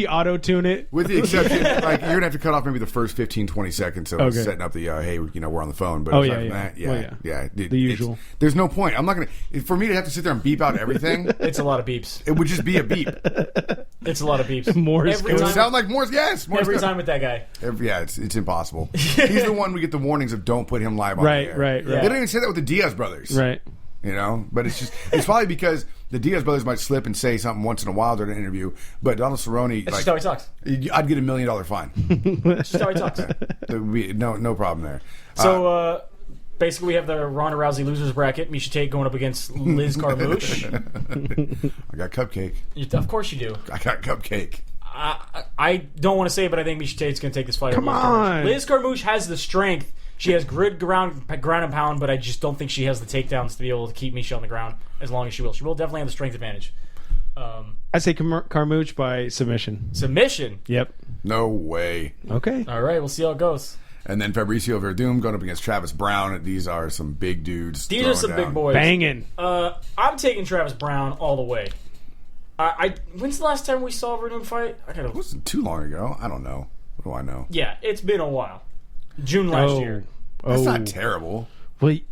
[SPEAKER 3] auto tune it.
[SPEAKER 1] With the exception, you're going to have to cut off maybe the first 15, 20 seconds. So it's setting up the, hey, we're on the phone. But
[SPEAKER 3] the usual.
[SPEAKER 1] There's no point. I'm not going to, for me to have to sit there and beep out everything.
[SPEAKER 2] It's a lot of beeps.
[SPEAKER 1] It would just be a beep.
[SPEAKER 2] It's a lot of beeps.
[SPEAKER 3] Morse.
[SPEAKER 1] It would sound like Morse. Yes. Morse
[SPEAKER 2] every time with that guy.
[SPEAKER 1] It's impossible. He's the one we get the warnings of don't put him live on the air.
[SPEAKER 3] Right.
[SPEAKER 1] They don't even say that with the Diaz brothers.
[SPEAKER 3] Right.
[SPEAKER 1] But it's probably because the Diaz brothers might slip and say something once in a while during an interview, but Donald Cerrone,
[SPEAKER 2] that's just how he talks.
[SPEAKER 1] I'd get $1 million fine.
[SPEAKER 2] That's just how he talks.
[SPEAKER 1] There would be no problem there.
[SPEAKER 2] So, basically, we have the Ronda Rousey losers bracket. Miesha Tate going up against Liz Carmouche.
[SPEAKER 1] I got Cupcake.
[SPEAKER 2] Of course you do.
[SPEAKER 1] I got Cupcake.
[SPEAKER 2] I don't want to say it, but I think Miesha Tate's going to take this fight.
[SPEAKER 3] Come on.
[SPEAKER 2] Liz Carmouche has the strength. She has grid ground and pound, but I just don't think she has the takedowns to be able to keep Miesha on the ground as long as she will. She will definitely have the strength advantage.
[SPEAKER 3] I say Carmouche by submission.
[SPEAKER 2] Submission.
[SPEAKER 3] Yep.
[SPEAKER 1] No way.
[SPEAKER 3] Okay.
[SPEAKER 2] All right, we'll see how it goes.
[SPEAKER 1] And then Fabricio Verdum going up against Travis Brown. These are some big dudes.
[SPEAKER 2] These are some
[SPEAKER 1] throwing
[SPEAKER 2] big
[SPEAKER 1] down.
[SPEAKER 2] boys.
[SPEAKER 3] Banging.
[SPEAKER 2] I'm taking Travis Brown all the way. When's the last time we saw Verdum fight?
[SPEAKER 1] It wasn't too long ago. I don't know. What do I know?
[SPEAKER 2] Yeah, it's been a while. June last year.
[SPEAKER 1] That's not terrible.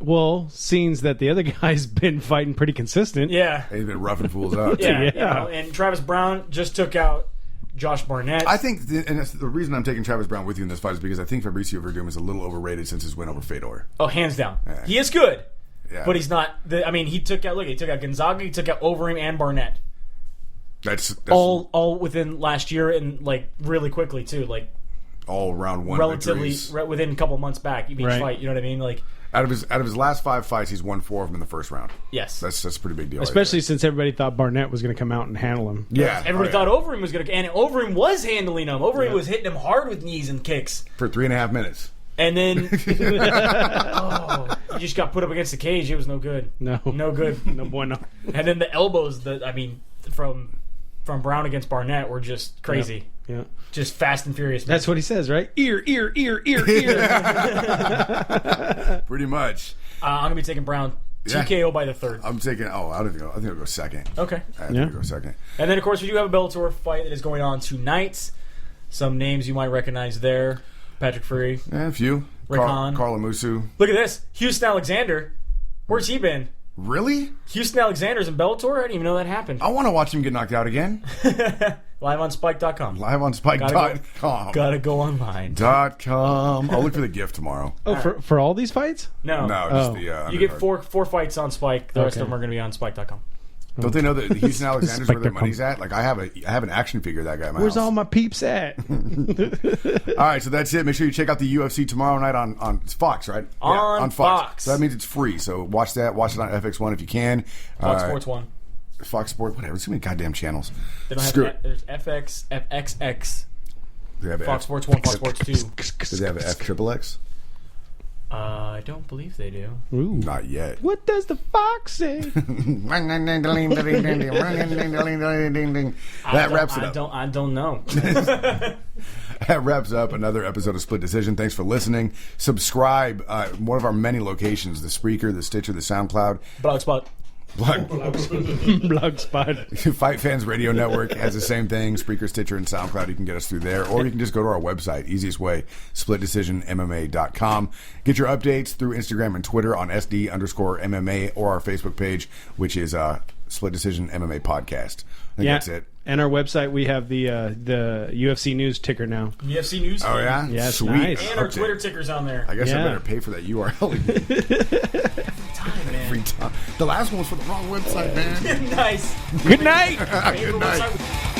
[SPEAKER 3] Well, seems that the other guy's been fighting pretty consistent.
[SPEAKER 2] Yeah.
[SPEAKER 1] They've been roughing fools up.
[SPEAKER 2] Yeah.
[SPEAKER 3] Yeah.
[SPEAKER 2] You know, and Travis Brown just took out Josh Barnett.
[SPEAKER 1] I think, and that's the reason I'm taking Travis Brown with you in this fight is because I think Fabricio Verdum is a little overrated since his win over Fedor.
[SPEAKER 2] Oh, hands down.
[SPEAKER 1] Yeah.
[SPEAKER 2] He is good.
[SPEAKER 1] Yeah.
[SPEAKER 2] But he's not. He took out Gonzaga, he took out Overeem and Barnett.
[SPEAKER 1] That's
[SPEAKER 2] All within last year and really quickly too.
[SPEAKER 1] all round one
[SPEAKER 2] Relatively
[SPEAKER 1] victories.
[SPEAKER 2] within a couple months back each
[SPEAKER 3] Right.
[SPEAKER 2] fight. You know what I mean?
[SPEAKER 1] Out of his last 5 fights, he's won 4 of them in the first round.
[SPEAKER 2] Yes.
[SPEAKER 1] That's a pretty big deal.
[SPEAKER 3] Especially since everybody thought Barnett was going to come out and handle him.
[SPEAKER 1] yeah,
[SPEAKER 2] Everybody thought Overeem was going to, and Overeem was handling him. Overeem was hitting him hard with knees and kicks.
[SPEAKER 1] for 3.5 minutes.
[SPEAKER 2] And then, he just got put up against the cage. It was no good.
[SPEAKER 3] No.
[SPEAKER 2] No good.
[SPEAKER 3] No bueno.
[SPEAKER 2] And then the elbows from Brown against Barnett were just crazy.
[SPEAKER 3] Yeah.
[SPEAKER 2] Just fast and furious.
[SPEAKER 3] That's what he says, right? Ear.
[SPEAKER 1] Pretty much.
[SPEAKER 2] I'm going to be taking Brown
[SPEAKER 1] Yeah.
[SPEAKER 2] TKO by the third.
[SPEAKER 1] I'm taking. I think I'll go second.
[SPEAKER 2] Okay.
[SPEAKER 1] I think I'll go second.
[SPEAKER 2] And then, of course, we do have a Bellator fight that is going on tonight. Some names you might recognize there. Patrick Fury.
[SPEAKER 1] Yeah, a few.
[SPEAKER 2] Rick Hahn.
[SPEAKER 1] Carl Amusu.
[SPEAKER 2] Look at this. Houston Alexander. Where's he been?
[SPEAKER 1] Really?
[SPEAKER 2] Houston Alexander's in Bellator? I didn't even know that happened.
[SPEAKER 1] I want to watch him get knocked out again.
[SPEAKER 2] Live on Spike.com.
[SPEAKER 1] Live on Spike.com.
[SPEAKER 2] Gotta go online.
[SPEAKER 1] .com. I'll look for the gift tomorrow.
[SPEAKER 3] Oh, for all these fights?
[SPEAKER 2] No.
[SPEAKER 1] No, just
[SPEAKER 3] Oh.
[SPEAKER 1] the
[SPEAKER 2] You get
[SPEAKER 1] undercard.
[SPEAKER 2] four fights on Spike. The rest
[SPEAKER 3] Okay.
[SPEAKER 2] of them are going to be on Spike.com.
[SPEAKER 1] Don't they know that Houston Alexander's where their
[SPEAKER 3] Spike.com.
[SPEAKER 1] money's at? Like I have an action figure of that guy in my
[SPEAKER 3] Where's
[SPEAKER 1] house.
[SPEAKER 3] all my peeps at?
[SPEAKER 1] All right, so that's it. Make sure you check out the UFC tomorrow night on it's Fox, right?
[SPEAKER 2] On Fox.
[SPEAKER 1] So that means it's free. So watch that. Watch it on FX1 if you can.
[SPEAKER 2] Fox Sports 1.
[SPEAKER 1] Fox Sports, whatever. Too many goddamn channels.
[SPEAKER 2] They don't
[SPEAKER 1] Screw
[SPEAKER 2] have
[SPEAKER 1] it.
[SPEAKER 2] There's FX, FXX,
[SPEAKER 1] Do they have
[SPEAKER 2] Fox Sports 1, Fox Sports 2.
[SPEAKER 1] Do they have an FXXX?
[SPEAKER 2] I don't believe they do.
[SPEAKER 3] Ooh.
[SPEAKER 1] Not yet.
[SPEAKER 3] What does the fox say?
[SPEAKER 1] That wraps it up.
[SPEAKER 2] I don't know.
[SPEAKER 1] That wraps up another episode of Split Decision. Thanks for listening. Subscribe. One of our many locations: the Spreaker, the Stitcher, the SoundCloud.
[SPEAKER 2] Blogspot.
[SPEAKER 3] Blogspot.
[SPEAKER 1] Fight Fans Radio Network has the same thing. Spreaker, Stitcher, and SoundCloud. You can get us through there. Or you can just go to our website. Easiest way, SplitDecisionMMA.com. Get your updates through Instagram and Twitter on SD_MMA or our Facebook page, which is Split Decision MMA Podcast. I think that's it.
[SPEAKER 3] And our website, we have the UFC news ticker now.
[SPEAKER 2] UFC News.
[SPEAKER 1] Oh, yeah?
[SPEAKER 3] Yeah, it's
[SPEAKER 1] Sweet.
[SPEAKER 3] nice.
[SPEAKER 2] And our
[SPEAKER 1] Update.
[SPEAKER 2] Twitter ticker's on there.
[SPEAKER 1] I guess I
[SPEAKER 3] Yeah.
[SPEAKER 1] better pay for that URL. Every time. The last one was for the wrong website, man.
[SPEAKER 2] Nice.
[SPEAKER 3] Good night.
[SPEAKER 1] Good night.